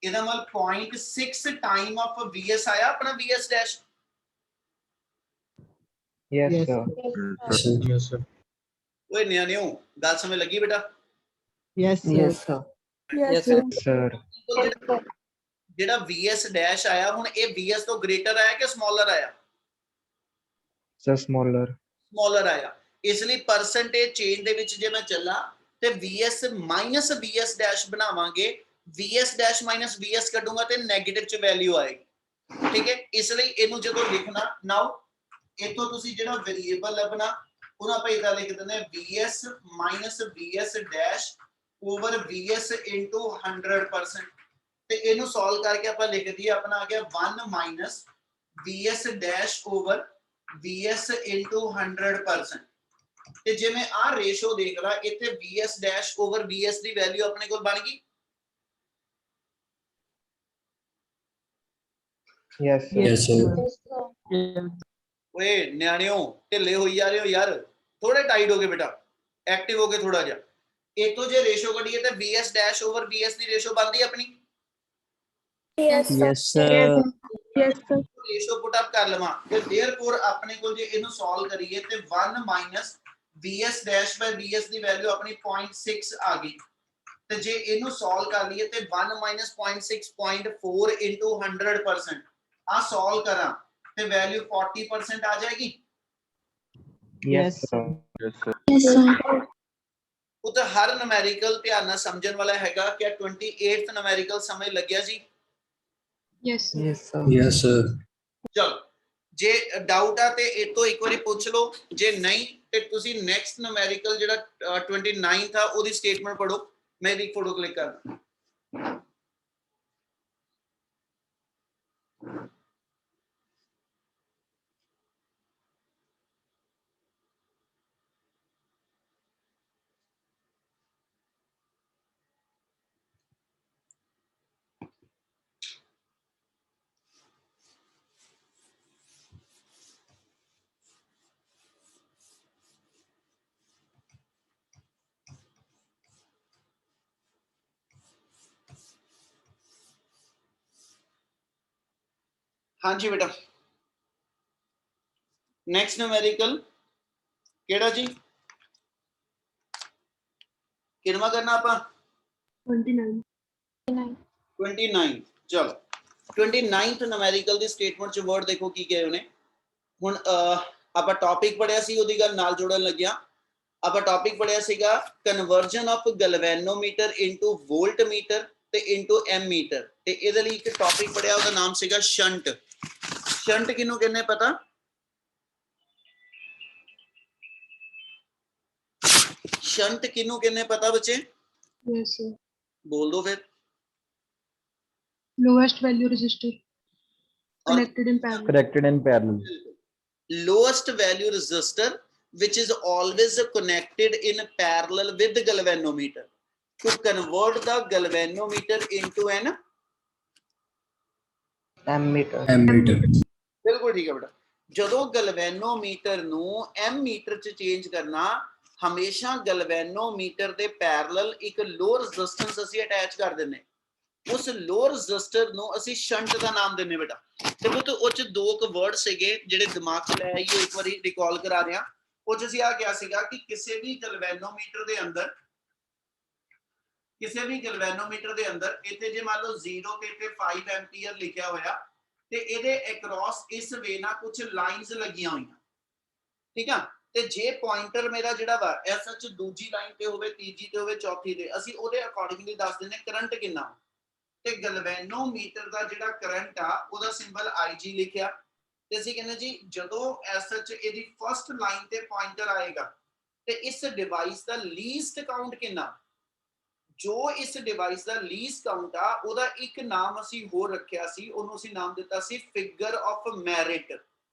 ਇਹਦਾ ਮਤਲਬ 0.6 ਟਾਈਮ ਆਫ BS ਆਇਆ ਆਪਣਾ BS dash. Yes, Yes. sir. Yes, sir. Yes, sir. ਓਏ ਨਿਆਣਿਓ ਗੱਲ ਸਮਝ ਲੱਗੀ ਬੇਟਾ? Yes, sir. Yes, sir. Yes, Sir. ਜਿਹੜਾ VS ਡੈਸ਼ ਆਇਆ ਹੁਣ ਇਹ VS ਤੋਂ ਗ੍ਰੇਟਰ ਆਇਆ ਕਿ ਸਮਾਲਰ ਆਇਆ? Sir, smaller. ਸਮਾਲਰ ਆਇਆ। ਇਸ ਲਈ ਪਰਸੈਂਟੇਜ ਚੇਂਜ ਦੇ ਵਿੱਚ ਜੇ ਮੈਂ ਚੱਲਾਂ ਤੇ VS ਮਾਈਨਸ VS ਡੈਸ਼ ਬਣਾਵਾਂਗੇ, VS ਡੈਸ਼ ਮਾਈਨਸ VS ਕੱਢੂੰਗਾ ਤੇ ਨੈਗੇਟਿਵ ਚ ਵੈਲਿਊ ਆਏਗੀ। ਠੀਕ ਹੈ, ਇਸ ਲਈ ਇਹਨੂੰ ਜਦੋਂ ਲਿਖਣਾ ਨਾਓ ਇਥੋਂ ਤੁਸੀਂ ਜਿਹੜਾ ਵੇਰੀਏਬਲ ਲੱਭਣਾ ਉਹਨੂੰ ਆਪਾਂ ਇਦਾਂ ਲਿਖ ਦਿੰਦੇ ਹਾਂ VS minus VS dash over VS into 100%। ਤੇ ਇਹਨੂੰ ਸੋਲਵ ਕਰਕੇ ਆਪਾਂ ਲਿਖ ਦਈਏ ਆਪਣਾ ਆ ਗਿਆ 1 minus VS dash over VS into 100%। ਤੇ ਜੇ ਮੈਂ ਆ ਰੇਸ਼ੋ ਦੇਖ ਲਾ ਇੱਥੇ VS ਡੈਸ਼ ਓਵਰ VS ਦੀ ਵੈਲਿਊ ਆਪਣੇ ਕੋਲ ਬਣ ਗਈ। Yes, sir. Yes, sir. Yeah. ਓਏ ਨਿਆਣਿਓ ਢਿੱਲੇ ਹੋਈ ਜਾ ਰਹੇ ਹੋ ਯਾਰ, ਥੋੜੇ ਟਾਈਟ ਹੋ ਗਏ ਬੇਟਾ, ਐਕਟਿਵ ਹੋ ਕੇ ਥੋੜਾ ਜਿਹਾ। ਇਤੋਂ ਜੇ ਰੇਸ਼ੋ ਕੱਢੀਏ ਤਾਂ VS ਡੈਸ਼ ਓਵਰ VS ਦੀ ਰੇਸ਼ੋ ਬਣਦੀ ਆਪਣੀ। Yes, sir. Yes, sir. Ratio put up ਕਰ ਲਵਾਂ ਤੇ देयरफॉर ਆਪਣੇ ਕੋਲ ਜੇ ਇਹਨੂੰ ਸੋਲਵ ਕਰੀਏ ਤੇ 1 ਮਾਈਨਸ VS ਡੈਸ਼ ਬਾਈ VS ਦੀ ਵੈਲਿਊ ਆਪਣੀ 0.6 ਆ ਗਈ। ਤੇ ਜੇ ਇਹਨੂੰ ਸੋਲਵ ਕਰ ਲਈਏ ਤੇ 1 ਮਾਈਨਸ 0.6 0.4 into 100%। ਆ ਸੋਲਵ ਕਰਾਂ ਤੇ ਵੈਲਿਊ 40% ਆ ਜਾਏਗੀ। Yes, sir. Yes, sir. ਉਹ ਤਾਂ ਹਰ ਨੂਮੈਰੀਕਲ ਧਿਆਨ ਨਾਲ ਸਮਝਣ ਵਾਲਾ ਹੈਗਾ। ਕਿ 28th ਨੂਮੈਰੀਕਲ ਸਮਝ ਲੱਗਿਆ ਜੀ? Yes, sir. Yes, sir. Yes, sir. ਚਲੋ ਜੇ ਡਾਊਟ ਆ ਤੇ ਇਹ ਤੋਂ ਇੱਕ ਵਾਰੀ ਪੁੱਛ ਲਓ, ਜੇ ਨਹੀਂ ਤੇ ਤੁਸੀਂ ਨੈਕਸਟ ਨੂਮੈਰੀਕਲ ਜਿਹੜਾ 29th ਆ ਉਹਦੀ ਸਟੇਟਮੈਂਟ ਪੜੋ। ਮੈਂ ਇਹਦੀ ਫੋਟੋ ਕਲਿੱਕ ਕਰਦਾ। ਹਾਂਜੀ ਬੇਟਾ ਨੈਕਸਟ ਨੂਮੈਰੀਕਲ ਕਿਹੜਾ ਜੀ? ਕਿੰਨਵਾਂ ਕਰਨਾ ਆਪਾਂ? 29. 29। ਚਲੋ 29th ਨੂਮੈਰੀਕਲ ਦੀ ਸਟੇਟਮੈਂਟ ਚ ਵਰਡ ਦੇਖੋ ਕੀ ਕਹੇ ਉਹਨੇ। ਹੁਣ ਆਪਾਂ ਟੌਪਿਕ ਪੜਿਆ ਸੀ, ਉਹਦੀ ਗੱਲ ਨਾਲ ਜੋੜਨ ਲੱਗਿਆ। ਆਪਾਂ ਟੌਪਿਕ ਪੜਿਆ ਸੀਗਾ ਕਨਵਰਜਨ ਆਫ ਗੈਲਵੇਨੋਮੀਟਰ ਇਨਟੂ ਵੋਲਟਮੀਟਰ ਤੇ ਇਨਟੂ ਐਮੀਟਰ। ਤੇ ਇਹਦੇ ਲਈ ਇੱਕ ਟੌਪਿਕ ਪੜਿਆ, ਉਹਦਾ ਨਾਮ ਸੀਗਾ ਸ਼ੰਟ। ਸ਼ੰਟ ਕਿਹਨੂੰ ਕਹਿੰਦੇ ਪਤਾ? ਸ਼ੰਟ ਕਿਹਨੂੰ ਕਹਿੰਦੇ ਪਤਾ ਬੱਚੇ? Yes, sir. ਬੋਲ ਦੋ ਫਿਰ। Lowest value resistor connected in parallel. Connected in parallel. Lowest value resistor which is always connected in parallel with the galvanometer to convert the galvanometer into an Ammeter. Ammeter. ਬਿਲਕੁਲ ਠੀਕ ਹੈ ਬੇਟਾ। ਜਦੋਂ galvanometer ਨੂੰ ਐਮੀਟਰ ਚ ਚੇਂਜ ਕਰਨਾ, ਹਮੇਸ਼ਾ galvanometer ਦੇ ਪੈਰਲਲ ਇੱਕ ਲੋ ਰੈਜ਼ਿਸਟੈਂਸ ਅਸੀਂ ਅਟੈਚ ਕਰ ਦਿੰਨੇ। ਉਸ ਲੋ ਰੈਜ਼ਿਸਟਰ ਨੂੰ ਅਸੀਂ ਸ਼ੰਟ ਦਾ ਨਾਮ ਦਿੰਨੇ ਬੇਟਾ। ਤੇ ਉਹ ਚ ਦੋ ਕੁ ਵਰਡ ਸੀਗੇ ਜਿਹੜੇ ਦਿਮਾਗ ਚ ਲੈ ਆਈਏ, ਇੱਕ ਵਾਰੀ ਰਿਕਾਲ ਕਰਾ ਰਿਹਾ। ਉਹ ਚ ਅਸੀਂ ਆ ਕਿਹਾ ਸੀਗਾ ਕਿ ਕਿਸੇ ਵੀ ਗਲਵੈਨੋਮੀਟਰ ਦੇ ਅੰਦਰ ਇੱਥੇ ਜੇ ਮੰਨ ਲਓ 0 ਤੇ ਇੱਥੇ 5 ਐਂਪੀਅਰ ਲਿਖਿਆ ਹੋਇਆ ਤੇ ਇਹਦੇ ਅਕ੍ਰੋਸ ਇਸ ਵੇ ਨਾਲ ਕੁਝ ਲਾਈਨਸ ਲੱਗੀਆਂ ਹੋਈਆਂ। ਠੀਕ ਆ, ਤੇ ਜੇ ਪੁਆਇੰਟਰ ਮੇਰਾ ਜਿਹੜਾ ਵਾ ਐਸ ਐਚ ਦੂਜੀ ਲਾਈਨ ਤੇ ਹੋਵੇ, ਤੀਜੀ ਤੇ ਹੋਵੇ, ਚੌਥੀ ਤੇ, ਅਸੀਂ ਉਹਦੇ ਅਕੋਰਡਿੰਗਲੀ ਦੱਸ ਦਿੰਨੇ ਕਰੰਟ ਕਿੰਨਾ। ਤੇ ਗਲਵੈਨੋਮੀਟਰ ਦਾ ਜਿਹੜਾ ਕਰੰਟ ਆ ਉਹਦਾ ਸਿੰਬਲ IG ਲਿਖਿਆ। ਤੇ ਅਸੀਂ ਕਹਿੰਦੇ ਜੀ ਜਦੋਂ ਐਸ ਐਚ ਇਹਦੀ ਫਸਟ ਲਾਈਨ ਤੇ ਪੁਆਇੰਟਰ ਆਏਗਾ ਤੇ ਇਸ ਡਿਵਾਈਸ ਦਾ ਲੀਸਟ ਕਾਊਂਟ ਕਿੰਨਾ। ਜੋ ਇਸ ਡਿਵਾਈਸ ਦਾ ਲੀਸਟ ਕਾਊਂਟ ਆ ਉਹਦਾ ਇੱਕ ਨਾਮ ਅਸੀਂ ਹੋਰ ਰੱਖਿਆ ਸੀ, ਉਹਨੂੰ ਅਸੀਂ ਨਾਮ ਦਿੱਤਾ ਸੀ ਫਿਗਰ ਆਫ ਮੈਰਿਟ।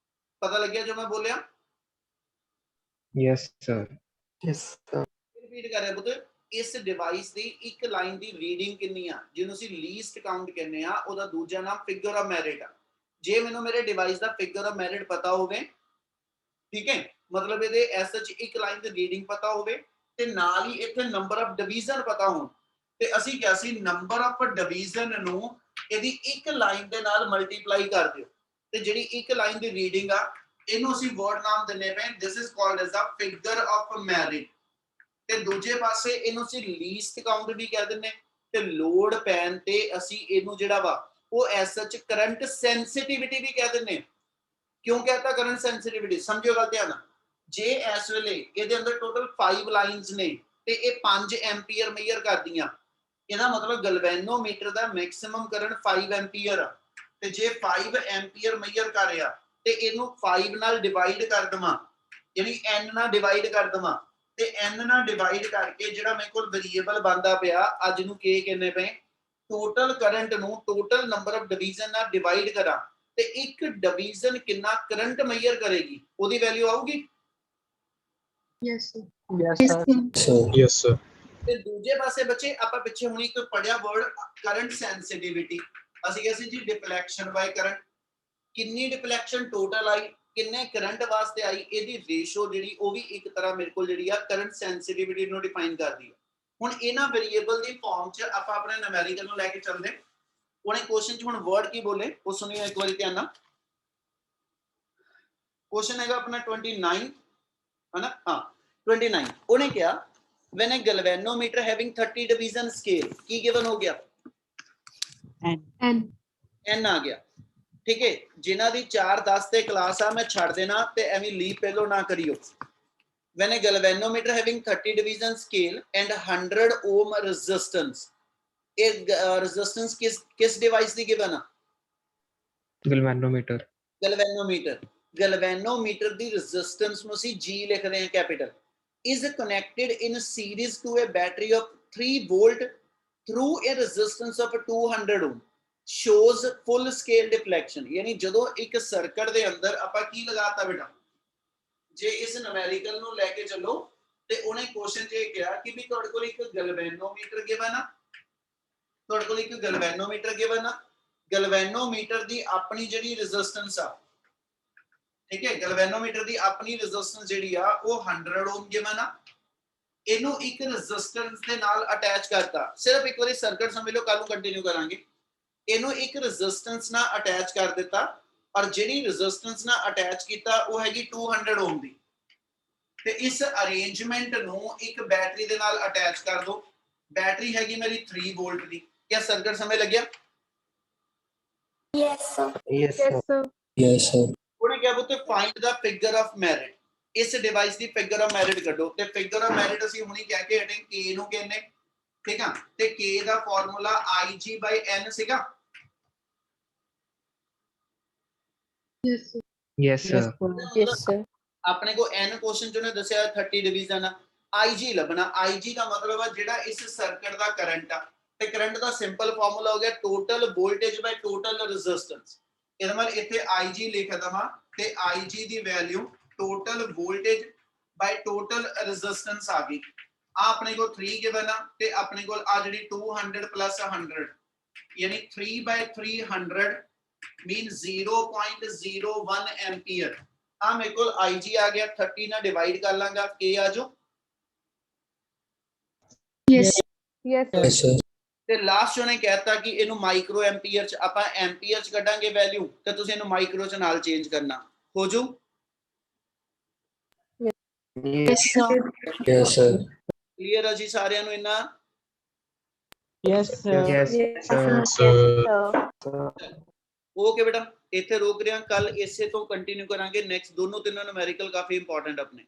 ਪਤਾ ਲੱਗਿਆ ਜੋ ਮੈਂ ਬੋਲਿਆ? Yes, sir. Yes, sir. Repeat ਕਰ ਰਿਹਾ ਪੁੱਤ। ਇਸ ਡਿਵਾਈਸ ਦੀ ਇੱਕ ਲਾਈਨ ਦੀ ਰੀਡਿੰਗ ਕਿੰਨੀ ਆ, ਜਿਹਨੂੰ ਅਸੀਂ ਲੀਸਟ ਕਾਊਂਟ ਕਹਿੰਦੇ ਆ, ਉਹਦਾ ਦੂਜਾ ਨਾਮ ਫਿਗਰ ਆਫ ਮੈਰਿਟ ਆ। ਜੇ ਮੈਨੂੰ ਮੇਰੇ device the figure of merit ਪਤਾ ਹੋਵੇ, ਠੀਕ ਹੈ, ਮਤਲਬ ਇਹਦੇ ਐਸ ਸੱਚ ਇੱਕ ਲਾਈਨ ਦੀ ਰੀਡਿੰਗ ਪਤਾ ਹੋਵੇ ਤੇ ਨਾਲ ਹੀ ਇੱਥੇ ਨੰਬਰ ਆਫ ਡਿਵੀਜ਼ਨ ਪਤਾ ਹੋਣ, ਤੇ ਅਸੀਂ ਕਿਹਾ ਸੀ ਨੰਬਰ ਆਫ ਡਿਵੀਜ਼ਨ ਨੂੰ ਇਹਦੀ ਇੱਕ ਲਾਈਨ ਦੇ ਨਾਲ ਮਲਟੀਪਲਾਈ ਕਰ ਦਿਓ, ਤੇ ਜਿਹੜੀ ਇੱਕ ਲਾਈਨ ਦੀ ਰੀਡਿੰਗ ਆ ਇਹਨੂੰ ਅਸੀਂ ਵਰਡ ਨਾਮ ਦਿੰਨੇ ਪਏ, this is called as the figure of merit. ਤੇ ਦੂਜੇ ਪਾਸੇ ਇਹਨੂੰ ਅਸੀਂ ਲੀਸਟ ਕਾਊਂਟ ਵੀ ਕਹਿ ਦਿੰਨੇ, ਤੇ ਲੋਡ ਪੈਣ ਤੇ ਅਸੀਂ ਇਹਨੂੰ ਜਿਹੜਾ ਵਾ ਉਹ ਐਸ ਸੱਚ ਕਰੰਟ ਸੈਂਸਿਟੀਵਿਟੀ ਵੀ ਕਹਿ ਦਿੰਨੇ। ਕਿਉਂ ਕਹਤਾ ਕਰੰਟ ਸੈਂਸਿਟੀਵਿਟੀ, ਸਮਝਿਓ ਗੱਲ ਧਿਆਨ ਨਾਲ। ਜੇ ਇਸ ਵੇਲੇ ਇਹਦੇ ਅੰਦਰ ਟੋਟਲ 5 ਲਾਈਨਸ ਨੇ ਤੇ ਇਹ 5 ਐਂਪੀਅਰ ਮੇਜਰ ਕਰਦੀਆਂ, ਇਹਦਾ ਮਤਲਬ ਗਲਵੈਨੋਮੀਟਰ ਦਾ ਮੈਕਸਿਮਮ ਕਰੰਟ 5 ਐਂਪੀਅਰ ਆ, ਤੇ ਜੇ 5 ਐਂਪੀਅਰ ਮੇਜਰ ਕਰ ਰਿਹਾ ਤੇ ਇਹਨੂੰ 5 ਨਾਲ ਡਿਵਾਈਡ ਕਰ ਦਵਾਂ, ਯਾਨੀ n ਨਾਲ ਡਿਵਾਈਡ ਕਰ ਦਵਾਂ, ਤੇ n ਨਾਲ ਡਿਵਾਈਡ ਕਰਕੇ ਜਿਹੜਾ ਮੇਰੇ ਕੋਲ ਵੇਰੀਏਬਲ ਬਣਦਾ ਪਿਆ ਅੱਜ ਨੂੰ k ਕਹਿੰਦੇ ਪਏ, ਟੋਟਲ ਕਰੰਟ ਨੂੰ ਟੋਟਲ ਨੰਬਰ ਆਫ ਡਿਵੀਜ਼ਨ ਨਾਲ ਡਿਵਾਈਡ ਕਰਾਂ ਤੇ ਇੱਕ ਡਿਵੀਜ਼ਨ ਕਿੰਨਾ ਕਰੰਟ ਮੇਜਰ ਕਰੇਗੀ ਉਹਦੀ ਵੈਲਿਊ ਆਊਗੀ। Yes, sir. Yes, Yes, sir. sir. Sir. Yes, sir. ਤੇ ਦੂਜੇ ਪਾਸੇ ਬੱਚੇ ਆਪਾਂ ਪਿੱਛੇ ਹੁਣੀ ਇੱਕ ਪੜਿਆ ਵਰਡ ਕਰੰਟ ਸੈਂਸਿਟੀਵਿਟੀ, ਅਸੀਂ ਕਿਹਾ ਸੀ ਜੀ ਡਿਫਲੈਕਸ਼ਨ ਬਾਈ ਕਰੰਟ, ਕਿੰਨੀ ਡਿਫਲੈਕਸ਼ਨ ਟੋਟਲ ਆਈ, ਕਿੰਨੇ ਕਰੰਟ ਵਾਸਤੇ ਆਈ, ਇਹਦੀ ਰੇਸ਼ੋ ਜਿਹੜੀ ਉਹ ਵੀ ਇੱਕ ਤਰ੍ਹਾਂ ਮੇਰੇ ਕੋਲ ਜਿਹੜੀ ਆ ਕਰੰਟ ਸੈਂਸਿਟੀਵਿਟੀ ਨੂੰ ਡਿਫਾਈਨ ਕਰਦੀ ਹੈ। ਹੁਣ ਇਹਨਾਂ ਵੇਰੀਏਬਲ ਦੀ ਫਾਰਮ 'ਚ ਆਪਾਂ ਆਪਣੇ ਨੂਮੈਰੀਕਲ ਨੂੰ ਲੈ ਕੇ ਚੱਲਦੇ। ਉਹਨੇ ਕੁਐਸਚਨ 'ਚ ਹੁਣ ਵਰਡ ਕੀ ਬੋਲੇ ਉਹ ਸੁਣਿਓ ਇੱਕ ਵਾਰੀ ਧਿਆਨ ਨਾਲ। ਕੁਐਸਚਨ ਹੈਗਾ ਆਪਣਾ 29 है ना, हाँ 29। ਉਹਨੇ ਕਿਹਾ when a galvanometer having 30 division scale Ki given ਹੋ ਗਿਆ, And n ਆ ਗਿਆ, ਠੀਕ ਹੈ। ਜਿਨ੍ਹਾਂ ਦੀ 4 10 ਤੇ ਕਲਾਸ ਆ ਮੈਂ ਛੱਡ ਦੇਣਾ ਤੇ ਐਵੇਂ ਲੀਪ ਪਹਿਲੋਂ ਨਾ ਕਰਿਓ। when a galvanometer having 30 division scale and 100 ohm resistance, ਇਹ resistance ਕਿਸ ਡਿਵਾਈਸ ਦੀ given ਆ, ਗਲਵੈਨੋਮੀਟਰ। galvanometer ਦੀ resistance ਨੂੰ ਅਸੀਂ G ਲਿਖਦੇ ਹਾਂ capital, is connected in series to a battery of 3 volt through a resistance of 200 ohm, shows full scale deflection। यानी ਜਦੋਂ ਇੱਕ ਸਰਕਟ ਦੇ ਅੰਦਰ ਆਪਾਂ ਕੀ ਲਗਾਤਾ ਬੇਟਾ, ਜੇ ਇਸ ਨੂਮੈਰੀਕਲ ਨੂੰ ਲੈ ਕੇ ਚੱਲੋ ਤੇ ਉਹਨੇ ਕੁਐਸਚਨ 'ਚ ਇਹ ਕਿਹਾ ਕਿ ਵੀ ਤੁਹਾਡੇ ਕੋਲ ਇੱਕ ਗਲਵੈਨੋਮੀਟਰ ਗਿਵਨ ਆ, ਤੁਹਾਡੇ ਕੋਲ ਇੱਕ ਗਲਵੈਨੋਮੀਟਰ ਗਿਵਨ ਆ, ਗਲਵੈਨੋਮੀਟਰ ਦੀ ਆਪਣੀ ਜਿਹੜੀ ਰੈਜ਼ਿਸਟੈਂਸ ਆ, ਠੀਕ ਹੈ, ਗਲਵੈਨੋਮੀਟਰ ਦੀ ਆਪਣੀ ਰੈਜ਼ਿਸਟੈਂਸ ਜਿਹੜੀ ਆ ਉਹ 100 ਓਮ ਗਿਵਨ ਆ, ਇਹਨੂੰ ਇੱਕ ਰੈਜ਼ਿਸਟੈਂਸ ਦੇ ਨਾਲ ਅਟੈਚ ਕਰਤਾ। ਸਿਰਫ ਇੱਕ ਵਾਰੀ ਸਰਕਟ ਸਮਝ ਲਓ, ਕੱਲ ਨੂੰ ਕੰਟੀਨਿਊ ਕਰਾਂਗੇ। ਇਹਨੂੰ ਇੱਕ ਰੈਜ਼ਿਸਟੈਂਸ ਨਾਲ ਅਟੈਚ ਕਰ ਦਿੱਤਾ, ਔਰ ਜਿਹੜੀ ਰੈਜ਼ਿਸਟੈਂਸ ਨਾਲ ਅਟੈਚ ਕੀਤਾ ਉਹ ਹੈਗੀ 200 ਓਮ ਦੀ, ਤੇ ਇਸ ਅਰੇਂਜਮੈਂਟ ਨੂੰ ਇੱਕ ਬੈਟਰੀ ਦੇ ਨਾਲ ਅਟੈਚ ਕਰ ਦੋ। ਬੈਟਰੀ ਹੈਗੀ ਮੇਰੀ 3 ਵੋਲਟ ਦੀ। ਕਿਆ ਸਰਕਟ ਸਮਝ ਲੱਗਿਆ? Yes, sir. Yes, yes, sir. sir. Yes, sir. ਉਹਨੇ ਕਿਹਾ ਬੁੱਤ find the figure of merit, ਇਸ device the figure of merit ਕੱਢੋ। ਤੇ ਫਿਗਰ ਆਫ ਮੈਰਿਟ ਅਸੀਂ ਹੁਣੀ ਕਹਿ ਕੇ ਹਟੇ k ਨੂੰ ਕਹਿੰਦੇ, ਠੀਕ ਆ, ਤੇ k ਦਾ ਫਾਰਮੂਲਾ Ig/n ਸੀਗਾ। Yes, sir. Yes Yes, sir. sir. Yes, sir. ਆਪਣੇ ਕੋ n ਕੁਐਸਚਨ ਚ ਉਹਨੇ ਦੱਸਿਆ 30 ਡਿਵੀਜ਼ਨ ਆ, Ig ਲੱਭਣਾ। Ig ਦਾ ਮਤਲਬ ਆ ਜਿਹੜਾ ਇਸ ਸਰਕਟ ਦਾ ਕਰੰਟ ਆ, ਤੇ ਕਰੰਟ ਦਾ ਸਿੰਪਲ ਫਾਰਮੂਲਾ ਹੋ ਗਿਆ ਟੋਟਲ ਵੋਲਟੇਜ ਬਾਈ ਟੋਟਲ ਰੈਜ਼ਿਸਟੈਂਸ। ਇਹਦਾ ਮਤਲਬ ਇੱਥੇ Ig ਲਿਖ ਦਵਾਂ ਤੇ Ig ਦੀ ਵੈਲਿਊ ਟੋਟਲ ਵੋਲਟੇਜ ਬਾਈ ਟੋਟਲ ਰੈਜ਼ਿਸਟੈਂਸ ਆ ਗਈ। ਆ ਆਪਣੇ ਕੋਲ 3 ਗਿਵਨ ਆ, ਤੇ ਆਪਣੇ ਕੋਲ ਆ ਜਿਹੜੀ 200 ਪਲੱਸ 100 ਯਾਨੀ 3/300 ਮੀਨ 0.01 ਐਂਪੀਅਰ। ਆ ਮੇਰੇ ਕੋਲ Ig ਆ ਗਿਆ, 30 ਨਾਲ ਡਿਵਾਈਡ ਕਰ ਲਾਂਗਾ, k ਆ ਜੋ। Yes, Yes, Yes, sir. ਤੇ ਲਾਸਟ ਉਹਨੇ ਕਹਿਤਾ ਕਿ ਇਹਨੂੰ ਮਾਈਕਰੋ ਐਂਪੀਅਰ ਚ, ਆਪਾਂ ਐਂਪੀਅਰ ਚ ਕੱਢਾਂਗੇ ਵੈਲਿਊ, ਤੇ ਤੁਸੀਂ ਇਹਨੂੰ ਮਾਈਕਰੋ ਚ ਨਾਲ ਚੇਂਜ ਕਰਨਾ ਹੋ ਜੂ। yes, sir. Yes, sir. Clear ਆ ਜੀ ਸਾਰਿਆਂ ਨੂੰ ਇੰਨਾ? yes, sir. Yes Yes, sir. sir. Sir. Okay ਬੇਟਾ, ਇੱਥੇ ਰੋਕ ਰਿਹਾ, ਕੱਲ ਇਸੇ ਤੋਂ ਕੰਟੀਨਿਊ ਕਰਾਂਗੇ। ਨੈਕਸਟ ਦੋਨੋਂ ਤਿੰਨੋਂ ਨੂਮੈਰੀਕਲ ਕਾਫੀ ਇੰਪੋਰਟੈਂਟ ਆਪਣੇ।